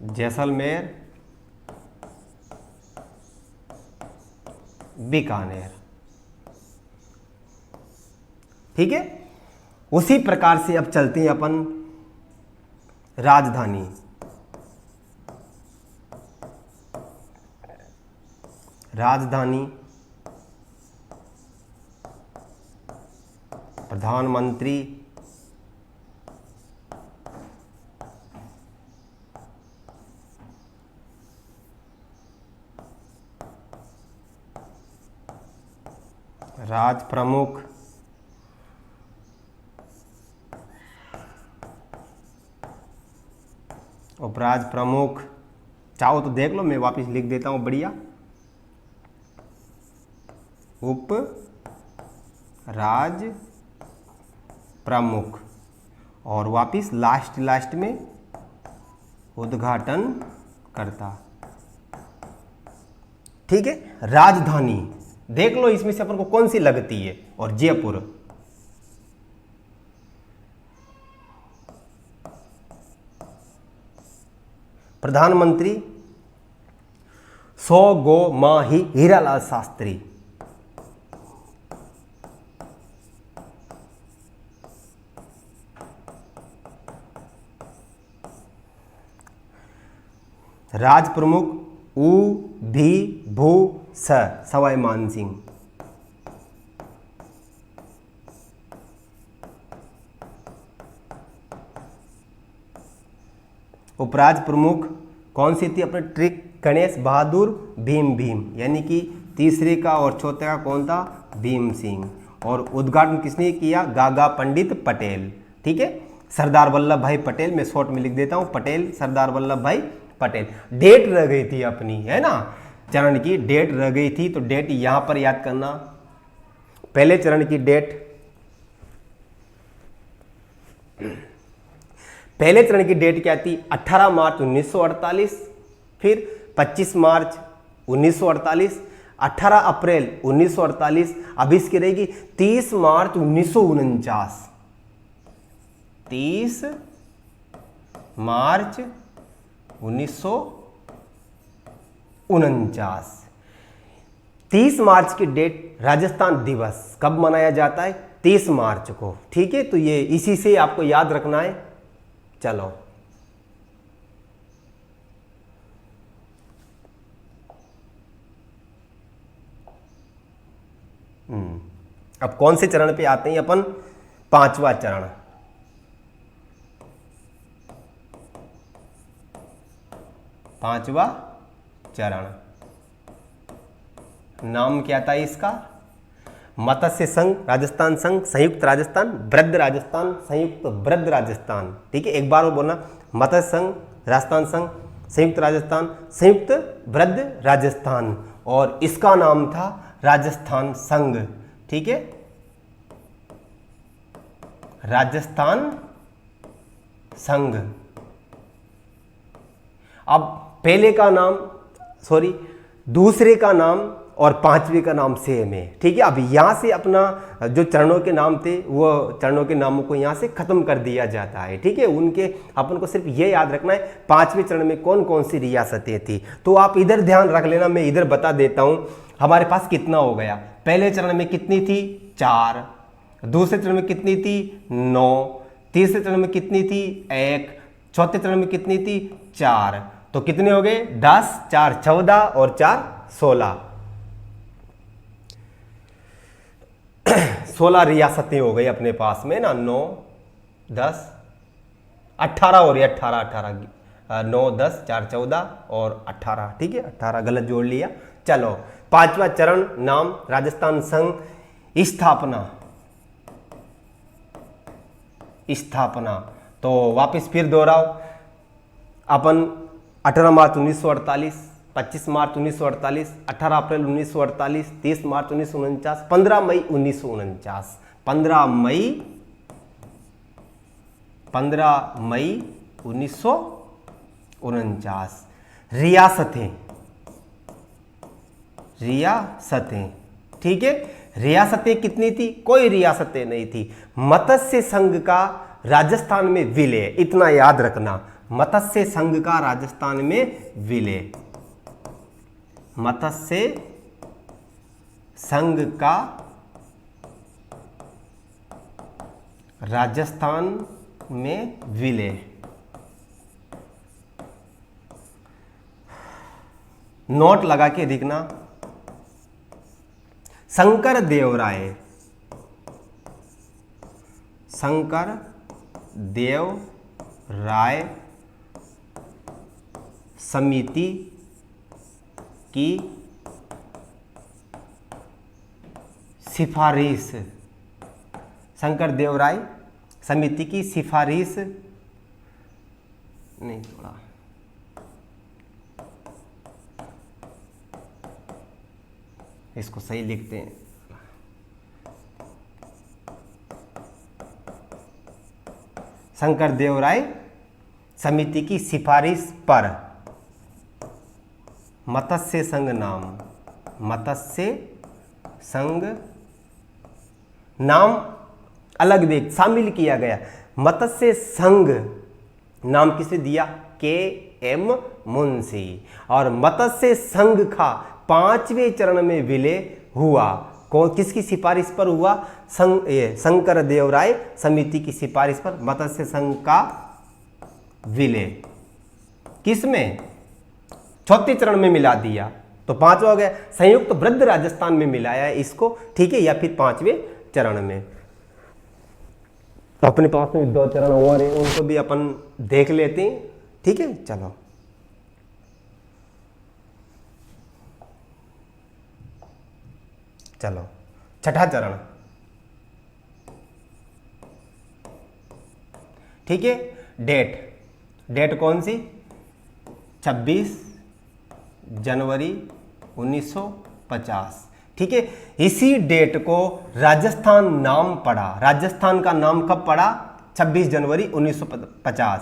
जैसलमेर, बीकानेर। ठीक है, उसी प्रकार से अब चलते हैं अपन राजधानी। राजधानी, प्रधानमंत्री, राज प्रमुख, उपराज प्रमुख। चाहो तो देख लो, मैं वापस लिख देता हूं बढ़िया। उप राज प्रमुख, और वापस लास्ट में उद्घाटन करता। ठीक है, राजधानी देख लो, इसमें से अपन को कौन सी लगती है? और जयपुर, प्रधानमंत्री 100 गो माही, हीरालाल शास्त्री, राज प्रमुख ऊ भी भू स, सवाई मान सिंह, उपराज प्रमुख कौन सी थी अपने ट्रिक? गणेश बहादुर भीम, यानी कि तीसरे का और चौथे का कौन था? भीम सिंह। और उद्घाटन किसने किया? गागा पंडित पटेल। ठीक है, सरदार वल्लभ भाई पटेल, मैं शॉर्ट में लिख देता हूं पटेल, सरदार वल्लभ भाई पटेल। डेट रह गई थी अपनी, है ना, चरण की डेट रह गई थी, तो डेट यहां पर याद करना। पहले चरण की डेट, पहले चरण की डेट क्या थी? 18 मार्च 1948, फिर 25 मार्च 1948, 18 अप्रैल 1948, अब इसकी रहेगी 30 मार्च 1949, 30 मार्च 1949। 30 मार्च की डेट राजस्थान दिवस कब मनाया जाता है? 30 मार्च को। ठीक है, तो ये इसी से आपको याद रखना है। चलो, अब कौन से चरण पे आते हैं अपन? 5वां चरण। पांचवा चरण, नाम क्या था इसका? मत्स्य संघ राजस्थान संघ, संयुक्त राजस्थान, वृद्ध राजस्थान, संयुक्त वृद्ध राजस्थान। ठीक है, एक बार वो बोलना, मत्स्य संघ राजस्थान संघ, संयुक्त राजस्थान, संयुक्त वृद्ध राजस्थान, और इसका नाम था राजस्थान संघ। ठीक है, राजस्थान संघ। अब पहले का नाम, सॉरी, दूसरे का नाम और पांचवे का नाम सेम है। ठीक है, अब यहां से अपना जो चरणों के नाम थे वो चरणों के नामों को यहां से खत्म कर दिया जाता है। ठीक है, उनके अपन को सिर्फ ये याद रखना है 5वें चरण में कौन कौन सी रियासतें थी। तो आप इधर ध्यान रख लेना, मैं इधर बता देता हूं हमारे पास कितना हो गया। पहले चरण में कितनी थी? 4। दूसरे चरण में कितनी थी? 9। तीसरे चरण में कितनी थी? 1। चौथे चरण में कितनी थी? 4। तो कितने हो गए? 10, 4 14 और 4 16। 16 रियासतें हो गई अपने पास में ना। 9 10 18 हो रही है, 18 9 10 4 14 और 18। ठीक है, 18 गलत जोड़ लिया। चलो, 5वां चरण, नाम राजस्थान संघ। स्थापना तो वापस फिर दोहराओ, अपन 18 मार्च 1948, 25 मार्च 1948, 18 अप्रैल 1948, 30 मार्च 1949, 15 मई 1949। 15 मई 1949। रियासतें। ठीक है, रियासतें कितनी थी? कोई रियासतें नहीं थी। मत्स्य संघ का राजस्थान में विलय, इतना याद रखना, मत्स्य संघ का राजस्थान में विलय। मत्स्य संघ का राजस्थान में विलय। नोट लगा के लिखना, शंकर देव राय समिति की सिफारिश। शंकर देव राय समिति की सिफारिश नहीं, थोड़ा इसको सही लिखते हैं। शंकर देव राय समिति की सिफारिश पर मत्स्य संघ नाम, मत्स्य संघ नाम अलग भी शामिल किया गया। मत्स्य संघ नाम किसे दिया? के.एम. मुंशी। और मत्स्य संघ का 5वें चरण में विलय हुआ। किसकी सिफारिश पर हुआ? शंकर देव राय समिति की सिफारिश पर मत्स्य संघ का विलय। किसमें? चौथे चरण में मिला दिया, तो 5वां हो गया। संयुक्त वृद्ध राजस्थान में मिलाया इसको। ठीक है, या फिर 5वें चरण में। तो अपने पास में 2 चरण और हैं, उनको भी अपन देख लेते हैं। ठीक है, चलो, छठा चरण। ठीक है, डेट कौन सी? 26 जनवरी 1950। ठीक है, इसी डेट को राजस्थान नाम पड़ा। राजस्थान का नाम कब पड़ा? 26 जनवरी 1950।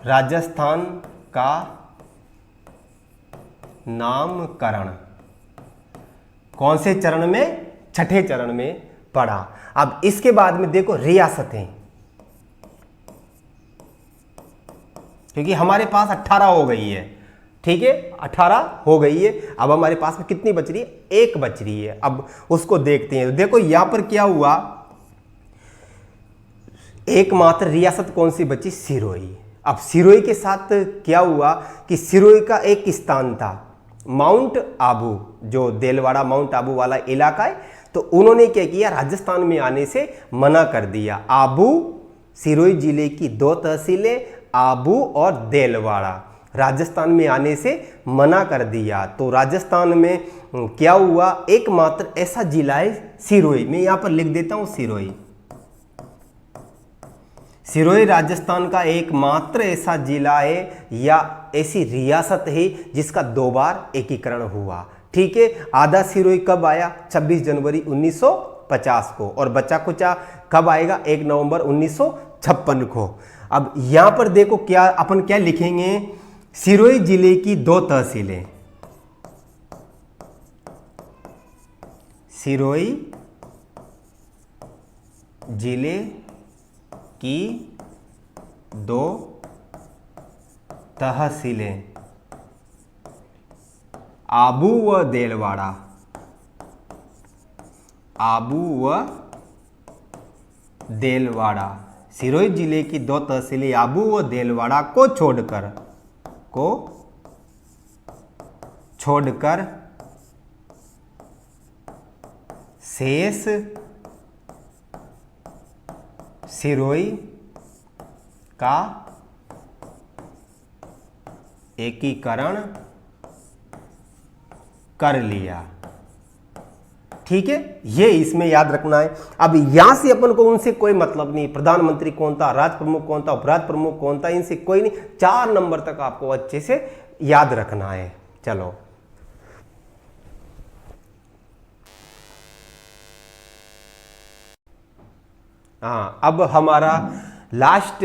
राजस्थान का नामकरण कौन से चरण में? छठे चरण में पड़ा। अब इसके बाद में देखो रियासतें, क्योंकि हमारे पास 18 हो गई है, ठीक है, 18 हो गई है। अब हमारे पास में कितनी बच रही है? एक बच रही है। अब उसको देखते हैं। तो देखो यहां पर क्या हुआ, एकमात्र रियासत कौन सी बची? सिरोही। अब सिरोही के साथ क्या हुआ कि सिरोही का एक स्थान था माउंट आबू, जो देलवाड़ा माउंट आबू वाला इलाका है, तो उन्होंने क्या किया, राजस्थान में आने से मना कर दिया। आबू, सिरोही जिले की दो तहसीलें आबू और देलवाड़ा, राजस्थान में आने से मना कर दिया। तो राजस्थान में क्या हुआ, एकमात्र ऐसा जिला है सिरोही। मैं यहां पर लिख देता हूं सिरोही। सिरोही राजस्थान का एकमात्र ऐसा जिला है या ऐसी रियासत है जिसका 2 बार एकीकरण हुआ। ठीक है, आधा सिरोही कब आया? 26 जनवरी 1950 को, और बचा कुचा कब आएगा? 1 नवंबर 1956 को। अब यहां पर देखो क्या अपन क्या लिखेंगे, सिरोही जिले की 2 तहसीलें, सिरोही जिले की 2 तहसीलें आबू व देलवाड़ा, आबू व देलवाड़ा, सिरोही जिले की 2 तहसीलें आबू व देलवाड़ा को छोड़कर शेष सिरोही का एकीकरण कर लिया। ठीक है, ये इसमें याद रखना है। अब यहां से अपन को उनसे कोई मतलब नहीं, प्रधानमंत्री कौन था, राज्य प्रमुख कौन था, उपराज्य प्रमुख कौन था, इनसे कोई नहीं। 4 नंबर तक आपको अच्छे से याद रखना है। चलो, हाँ, अब हमारा लास्ट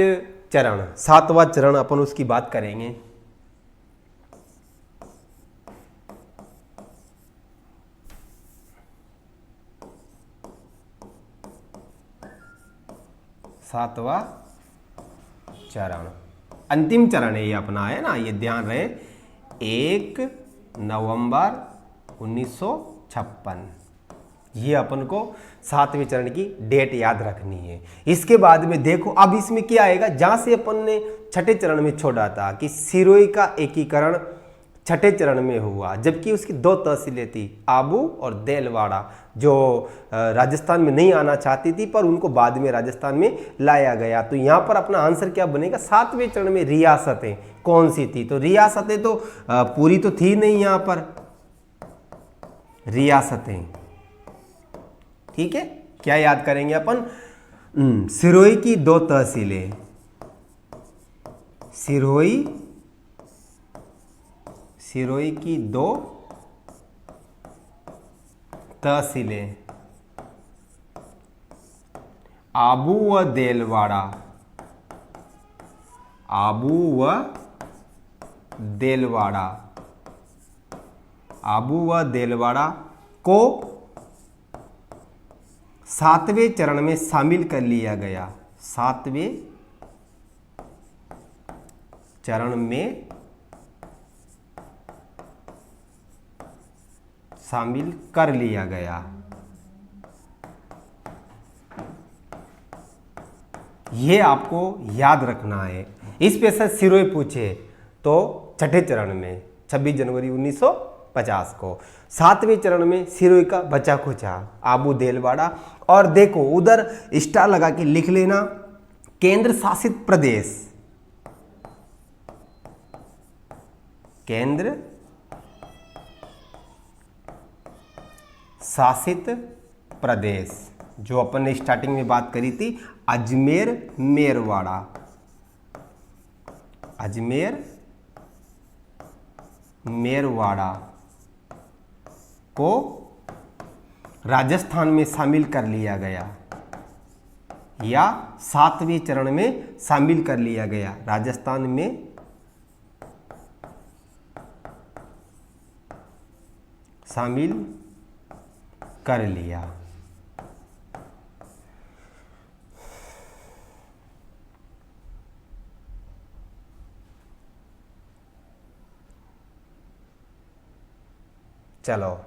चरण, 7वां चरण, अपन उसकी बात करेंगे। सातवां चरण, अंतिम चरण है ये अपना, है ना, ये ध्यान रहे। 1 नवंबर 1956, ये अपन को 7वें चरण की डेट याद रखनी है। इसके बाद में देखो अब इसमें क्या आएगा, जहां से अपन ने 6ठे चरण में छोड़ा था कि सिरोही का एकीकरण 6ठे चरण में हुआ, जबकि उसकी 2 तहसीलें थी आबू और देलवाड़ा, जो राजस्थान में नहीं आना चाहती थी, पर उनको बाद में राजस्थान में लाया गया। तो यहां पर अपना आंसर क्या बनेगा, 7वें चरण में रियासतें कौन सी थी? तो रियासतें तो पूरी तो थी नहीं यहां पर, रियासतें। ठीक है, क्या याद करेंगे अपन, सिरोही की 2 तहसीलें, सिरोही की 2 तहसीलें आबू व देलवाड़ा, आबू व देलवाड़ा, आबू व देलवाड़ा को 7वें चरण में शामिल कर लिया गया। 7वें चरण में शामिल कर लिया गया। ये आपको याद रखना है। इस पे से सिरोही पूछे तो 6ठे चरण में 26 जनवरी 1950 को, 7वें चरण में सिरोही का बचा खुचा आबू देलवाड़ा। और देखो उधर स्टार लगा के लिख लेना, केंद्र शासित प्रदेश, केंद्र शासित प्रदेश, जो अपन ने स्टार्टिंग में बात करी थी, अजमेर मेरवाड़ा, अजमेर मेरवाड़ा को राजस्थान में शामिल कर लिया गया, या 7वें चरण में शामिल कर लिया गया, राजस्थान में शामिल कर लिया। चलो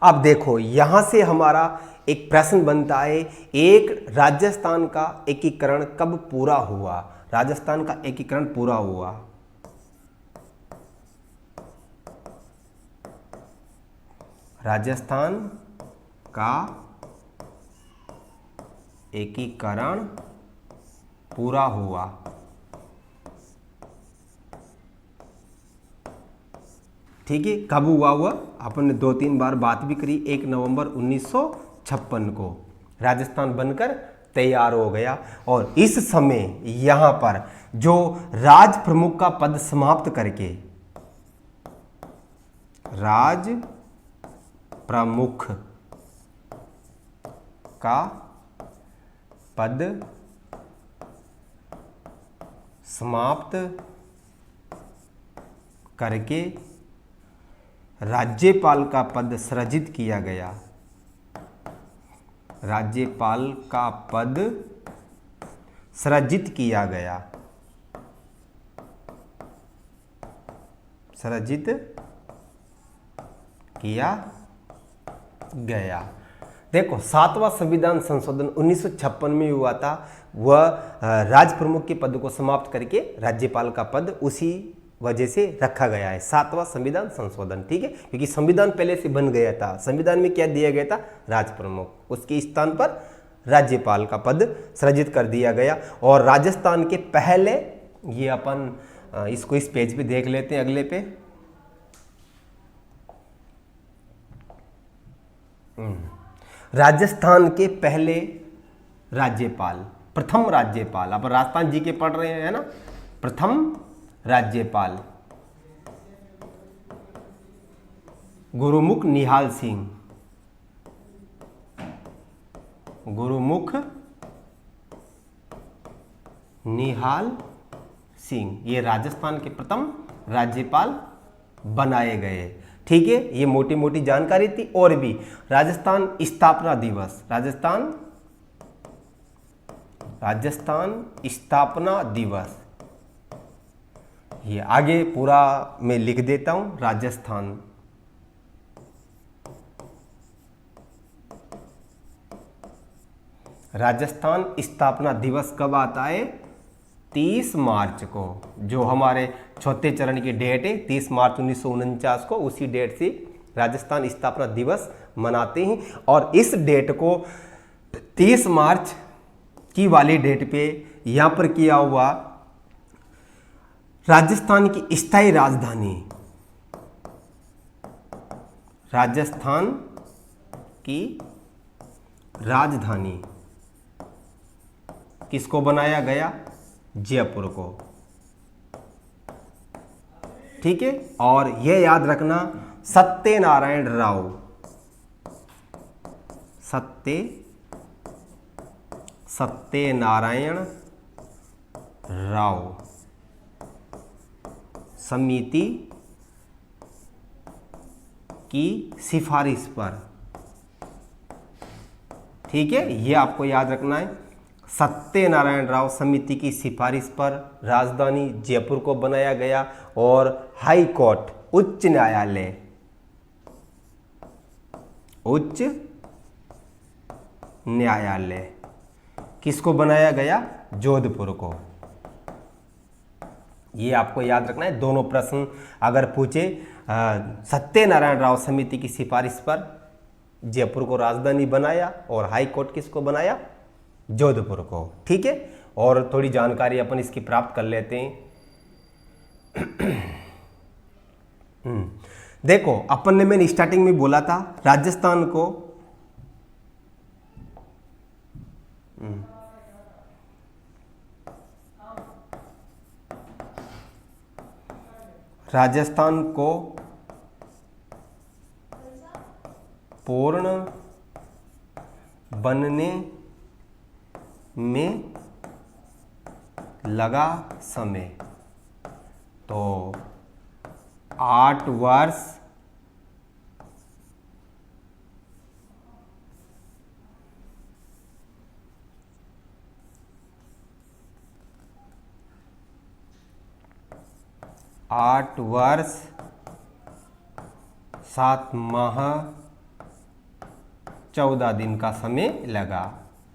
अब देखो यहां से हमारा एक प्रश्न बनता है, एक राजस्थान का एकीकरण कब पूरा हुआ? राजस्थान का एकीकरण पूरा हुआ राजस्थान का एकीकरण पूरा हुआ ठीक है। कब हुआ अपन ने 2-3 बार बात भी करी। 1 नवंबर 1956 को राजस्थान बनकर तैयार हो गया और इस समय यहां पर जो राज प्रमुख का पद समाप्त करके राज प्रमुख का पद समाप्त करके राज्यपाल का पद सृजित किया गया। राज्यपाल का पद सृजित किया गया। सृजित किया गया। देखो 7वां संविधान संशोधन 1956 में हुआ था। वह राज प्रमुख के पद को समाप्त करके राज्यपाल का पद उसी वजह से रखा गया है, 7वां संविधान संशोधन। ठीक है, क्योंकि संविधान पहले से बन गया था। संविधान में क्या दिया गया था? राज प्रमुख, उसके स्थान पर राज्यपाल का पद सृजित कर दिया गया। और राजस्थान के पहले, ये अपन इसको इस पेज पे देख लेते हैं, अगले पे। राजस्थान के पहले राज्यपाल, प्रथम राज्यपाल, अब राजस्थान जी के पढ़ रहे हैं, है ना। प्रथम राज्यपाल गुरुमुख निहाल सिंह। गुरुमुख निहाल सिंह, ये राजस्थान के प्रथम राज्यपाल बनाए गए। ठीक है, ये मोटी मोटी जानकारी थी। और भी राजस्थान स्थापना दिवस, राजस्थान स्थापना दिवस, ये आगे पूरा मैं लिख देता हूं। राजस्थान स्थापना दिवस कब आता है? 30 मार्च को, जो हमारे चौथे चरण की डेट है 30 मार्च 1949 को, उसी डेट से राजस्थान स्थापना दिवस मनाते हैं। और इस डेट को 30 मार्च की वाली डेट पे यहां पर किया हुआ राजस्थान की स्थायी राजधानी, राजस्थान की राजधानी किसको बनाया गया? जयपुर को। ठीक है, और यह याद रखना, सत्यनारायण राव, सत्यनारायण राव समिति की सिफारिश पर, ठीक है, यह आपको याद रखना है। सत्यनारायण राव समिति की सिफारिश पर राजधानी जयपुर को बनाया गया। और हाई कोर्ट, उच्च न्यायालय, उच्च न्यायालय किसको बनाया गया? जोधपुर को। ये आपको याद रखना है। दोनों प्रश्न अगर पूछे, सत्यनारायण राव समिति की सिफारिश पर जयपुर को राजधानी बनाया और हाई कोर्ट किसको बनाया? जोधपुर को। ठीक है, और थोड़ी जानकारी अपन इसकी प्राप्त कर लेते हैं। देखो अपन ने, मैंने स्टार्टिंग में बोला था राजस्थान को पूर्ण बनने में लगा समय, तो 8 वर्ष 8 वर्ष 7 माह 14 दिन का समय लगा।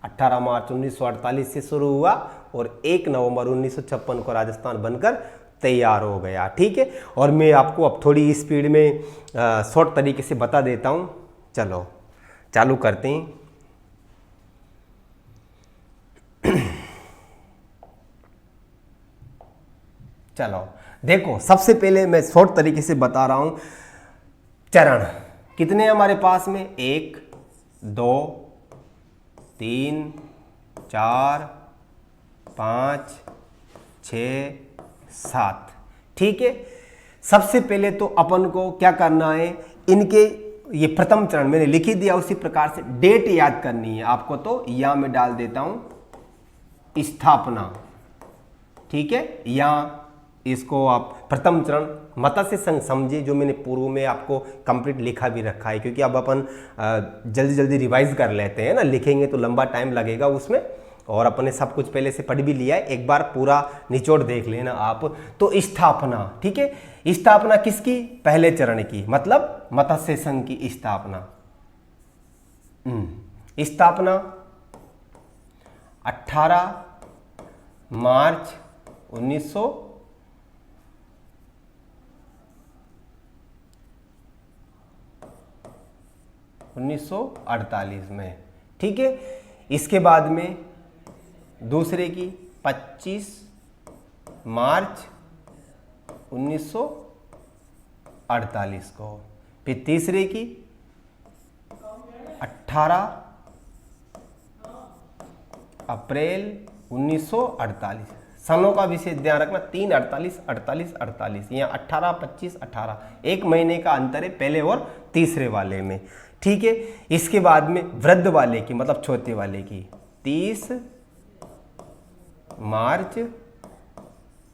18 मार्च 1948 से शुरू हुआ और 1 नवंबर 1956 को राजस्थान बनकर तैयार हो गया। ठीक है, और मैं आपको अब थोड़ी स्पीड में शॉर्ट तरीके से बता देता हूं। चलो चालू करते हैं। चलो देखो, सबसे पहले मैं शॉर्ट तरीके से बता रहा हूं। चरण कितने हमारे पास में? 1 2 3 4 5 6 7। ठीक है, सबसे पहले तो अपन को क्या करना है, इनके ये प्रथम चरण मैंने लिख ही दिया, उसी प्रकार से डेट याद करनी है आपको। तो यहां मैं डाल देता हूं स्थापना। ठीक है, यहां इसको आप प्रथम चरण मत्स्य संघ समझिए, जो मैंने पूर्व में आपको कंप्लीट लिखा भी रखा है, क्योंकि अब अपन जल्दी जल्दी रिवाइज कर लेते हैं ना, लिखेंगे तो लंबा टाइम लगेगा उसमें, और अपने सब कुछ पहले से पढ़ भी लिया है। एक बार पूरा निचोड़ देख लेना आप। तो स्थापना, ठीक है, स्थापना किसकी? पहले चरण की, मतलब मत्स्य संघ की स्थापना। स्थापना 18 मार्च 1948 में। ठीक है, इसके बाद में दूसरे की 25 मार्च 1948 को, फिर तीसरे की 18 अप्रैल 1948। सालों का विशेष ध्यान रखना, 3 48 48 48, यहाँ 18 25 18, एक महीने का अंतर है पहले और तीसरे वाले में। ठीक है, इसके बाद में वृद्ध वाले की, मतलब छोटे वाले की 30 मार्च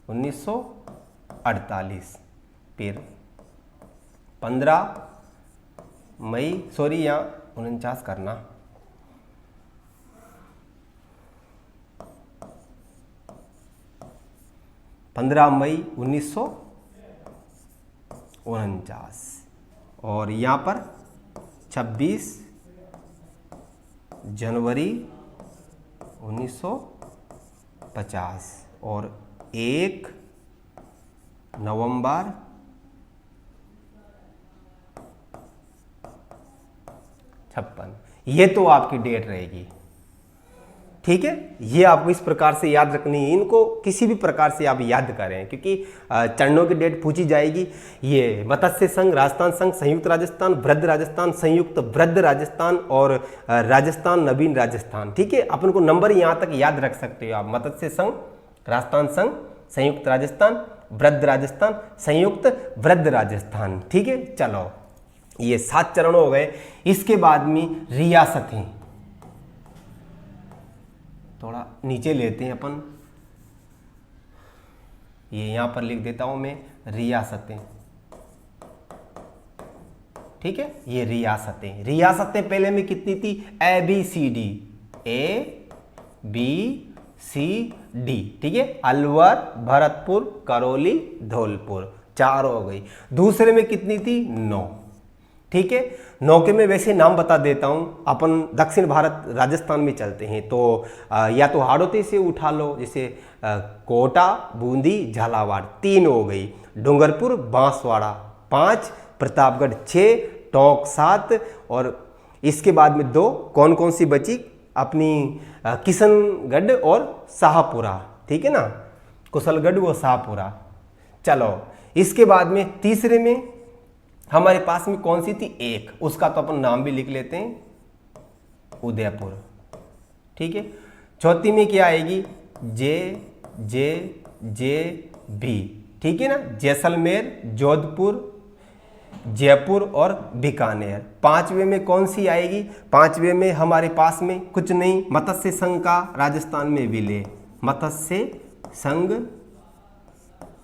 1948, फिर 15 मई, सॉरी यहाँ 49 करना, 15 मई 1949, और यहाँ पर 26 जनवरी 1950 और 1 नवंबर 56। ये तो आपकी डेट रहेगी। ठीक है, ये आपको इस प्रकार से याद रखनी है, इनको किसी भी प्रकार से आप याद करें, क्योंकि चरणों की डेट पूछी जाएगी। ये मत्स्य संघ, राजस्थान संघ, संयुक्त राजस्थान, वृद्ध राजस्थान, संयुक्त वृद्ध राजस्थान और राजस्थान, नवीन राजस्थान। ठीक है, अपन को नंबर यहाँ तक याद रख सकते हो आप। मत्स्य संघ, राजस्थान संघ, संयुक्त राजस्थान, वृद्ध राजस्थान, संयुक्त वृद्ध राजस्थान। ठीक है, चलो ये 7 चरण हो गए। इसके बाद में रियासतें, थोड़ा नीचे लेते हैं अपन, ये यहां पर लिख देता हूं मैं रियासतें। ठीक है, ये रियासतें, रियासतें पहले में कितनी थी? ABCD, ABCD। ठीक है, अलवर, भरतपुर, करौली, धौलपुर, 4 हो गई। दूसरे में कितनी थी? 9। ठीक है, 9 के में वैसे नाम बता देता हूं। अपन दक्षिण भारत राजस्थान में चलते हैं, तो या तो हाड़ौती से उठा लो, जैसे कोटा, बूंदी, झालावाड़, 3 हो गई। डूंगरपुर, बांसवाड़ा 5, प्रतापगढ़ 6, टोंक 7, और इसके बाद में 2 कौन कौन सी बची? अपनी किशनगढ़ और शाहपुरा। ठीक है ना, कुशलगढ़ व शाहपुरा। चलो इसके बाद में तीसरे में हमारे पास में कौन सी थी? 1, उसका तो अपन नाम भी लिख लेते हैं, उदयपुर। ठीक है, चौथी में क्या आएगी? JB। ठीक है ना, जैसलमेर, जोधपुर, जयपुर और बीकानेर। 5वें में कौन सी आएगी? 5वें में हमारे पास में कुछ नहीं, मत्स्य संघ का राजस्थान में विलय, मत्स्य संघ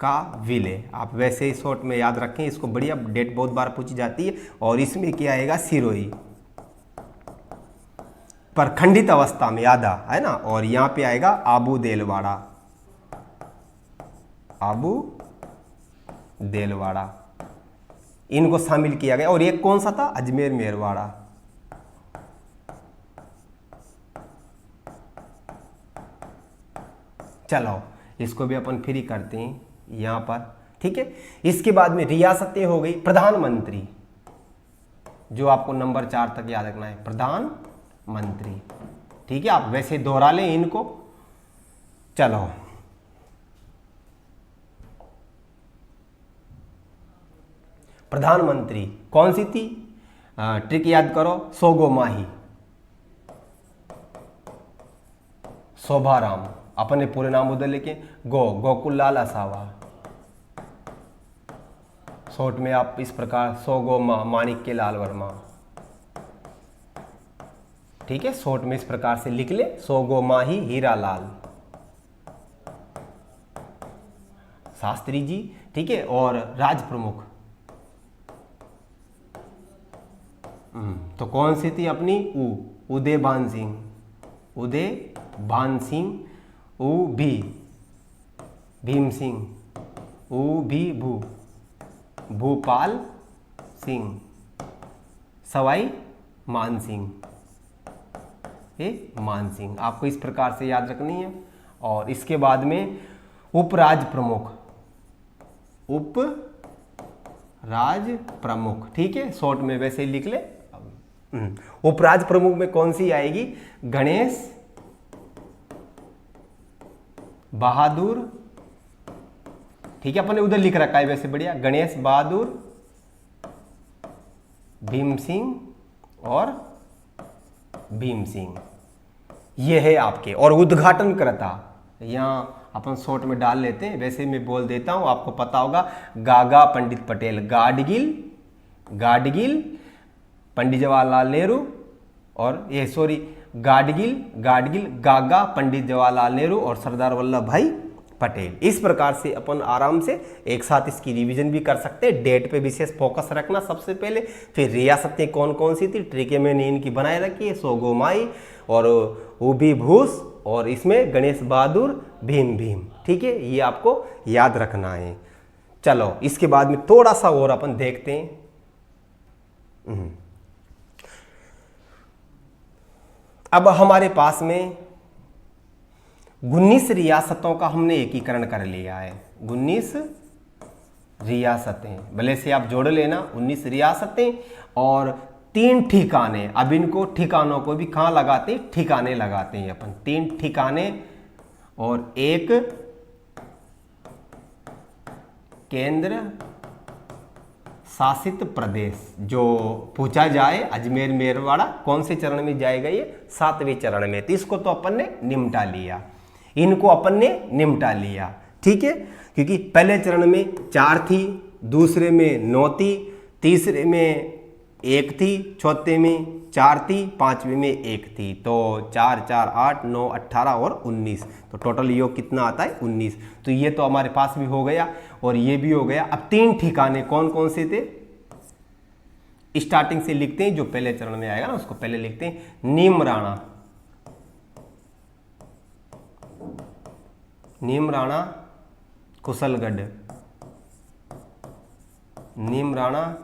का विलय। आप वैसे ही शॉर्ट में याद रखें इसको, बढ़िया डेट बहुत बार पूछी जाती है। और इसमें क्या आएगा? सिरोही, पर खंडित अवस्था में, याद है ना। और यहां पे आएगा आबू देलवाड़ा, आबू देलवाड़ा, इनको शामिल किया गया। और एक कौन सा था? अजमेर मेरवाड़ा। चलो इसको भी अपन फ्री करते हैं यहाँ पर, ठीक है। इसके बाद में रियासतें हो गई। प्रधानमंत्री, जो आपको नंबर 4 तक याद रखना है, प्रधानमंत्री, ठीक है। आप वैसे दोहरा लें इनको। चलो प्रधानमंत्री कौन सी थी? ट्रिक याद करो, सोगो माही, शोभाराम, अपने पूरे नाम उधर लेके, गोकुल लाल असावा, शॉर्ट में आप इस प्रकार सोगो माणिक के लाल वर्मा, ठीक है। शॉर्ट में इस प्रकार से लिख ले, सोगो माही हीरा लाल शास्त्री जी, ठीक है। और राज प्रमुख तो कौन सी थी अपनी? उदय भान सिंह, उदय भान सिंह, भीम सिंह, भूपाल सिंह, सवाई मान सिंह, मान सिंह, आपको इस प्रकार से याद रखनी है। और इसके बाद में उपराज प्रमुख, उपराज प्रमुख, ठीक है। शॉर्ट में वैसे ही लिख ले। उपराज प्रमुख में कौन सी आएगी? गणेश बहादुर, ठीक है। अपने उधर लिख रखा है वैसे, बढ़िया। गणेश बहादुर, भीम सिंह और भीम सिंह, ये है आपके। और उद्घाटनकर्ता यहाँ अपन शॉर्ट में डाल लेते हैं, वैसे मैं बोल देता हूं, आपको पता होगा। गागा पंडित पटेल, गाडगिल पंडित जवाहरलाल नेहरू, और ये सॉरी गाडगिल गागा पंडित जवाहरलाल नेहरू और सरदार वल्लभ भाई पटेल। इस प्रकार से अपन आराम से एक साथ इसकी रिवीजन भी कर सकते हैं। डेट पे विशेष फोकस रखना सबसे पहले, फिर रियासतें कौन कौन सी थी, ट्रिके मैंने इनकी बनाए रखी है, सोगोमाई और उबी भूस, और इसमें गणेश बहादुर, भीम, ठीक है। ये आपको याद रखना है। चलो इसके बाद में थोड़ा सा और अपन देखते हैं। अब हमारे पास में 19 रियासतों का हमने एकीकरण कर लिया है। 19 रियासतें, भले से आप जोड़ लेना, 19 रियासतें और 3 ठिकाने। अब इनको ठिकानों को भी कहाँ लगाते हैं? ठिकाने लगाते हैं अपन। 3 ठिकाने और एक केंद्र शासित प्रदेश। जो पूछा जाए, अजमेर मेरवाड़ा कौन से चरण में जाएगा? ये 7वें चरण में। तो इसको तो अपन ने निपटा लिया, इनको अपन ने निपटा लिया, ठीक है। क्योंकि पहले चरण में 4 थी, दूसरे में 9 थी, तीसरे में 1 थी, चौथे में 4 थी, 5वें में 1 थी। तो 4 4 8 9 18 और 19, तो टोटल योग कितना आता है? 19। तो ये तो हमारे पास भी हो गया और ये भी हो गया। अब 3 ठिकाने कौन कौन से थे? स्टार्टिंग से लिखते हैं, जो पहले चरण में आएगा ना उसको पहले लिखते हैं। नीमराणा,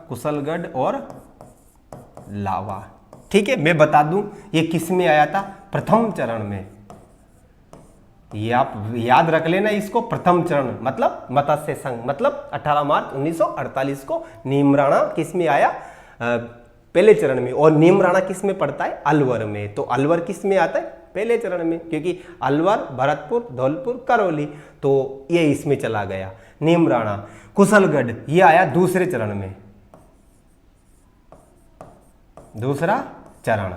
कुशलगढ़ और लावा, ठीक है। मैं बता दूं ये किस में आया था? प्रथम चरण में। ये आप याद रख लेना इसको, प्रथम चरण मतलब मत्स्य संघ, मतलब 18 मार्च 1948 को नीमराणा किस में आया? पहले चरण में। और नीमराणा किस में पड़ता है? अलवर में। तो अलवर किस में आता है? पहले चरण में, क्योंकि अलवर, भरतपुर, धौलपुर, करौली, तो ये इसमें चला गया नीमराणा। कुशलगढ़ ये आया दूसरे चरण में, दूसरा चरण,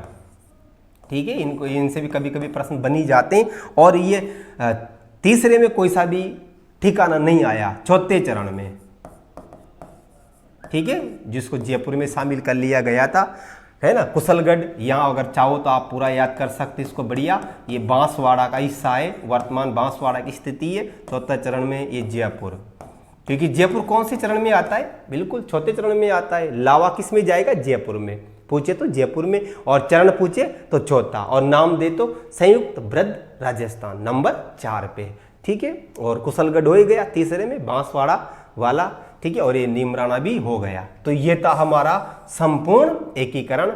ठीक है। इनको इनसे भी कभी कभी प्रश्न बन ही जाते हैं। और ये तीसरे में कोई सा भी ठिकाना नहीं आया, चौथे चरण में, ठीक है, जिसको जयपुर में शामिल कर लिया गया था, है ना। कुशलगढ़ यहाँ अगर चाहो तो आप पूरा याद कर सकते इसको, बढ़िया। ये बांसवाड़ा का हिस्सा है, वर्तमान बांसवाड़ा की स्थिति है। चौथे चरण में ये जयपुर, क्योंकि जयपुर कौन से चरण में आता है? बिल्कुल चौथे चरण में आता है। लावा किस में जाएगा? जयपुर में। पूछे तो जयपुर में, और चरण पूछे तो चौथा, और नाम दे तो संयुक्त ब्रज नंबर 4 पे, ठीक है। और कुशलगढ़ हो ही गया तीसरे में, बांसवाड़ा वाला ठीक है, और ये निमराना भी हो गया। तो ये था हमारा संपूर्ण एकीकरण,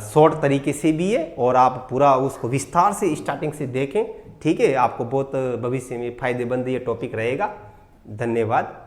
शॉर्ट तरीके से भी है और आप पूरा उसको विस्तार से स्टार्टिंग से देखें, ठीक है, आपको बहुत भविष्य में फायदेमंद ये टॉपिक रहेगा। धन्यवाद।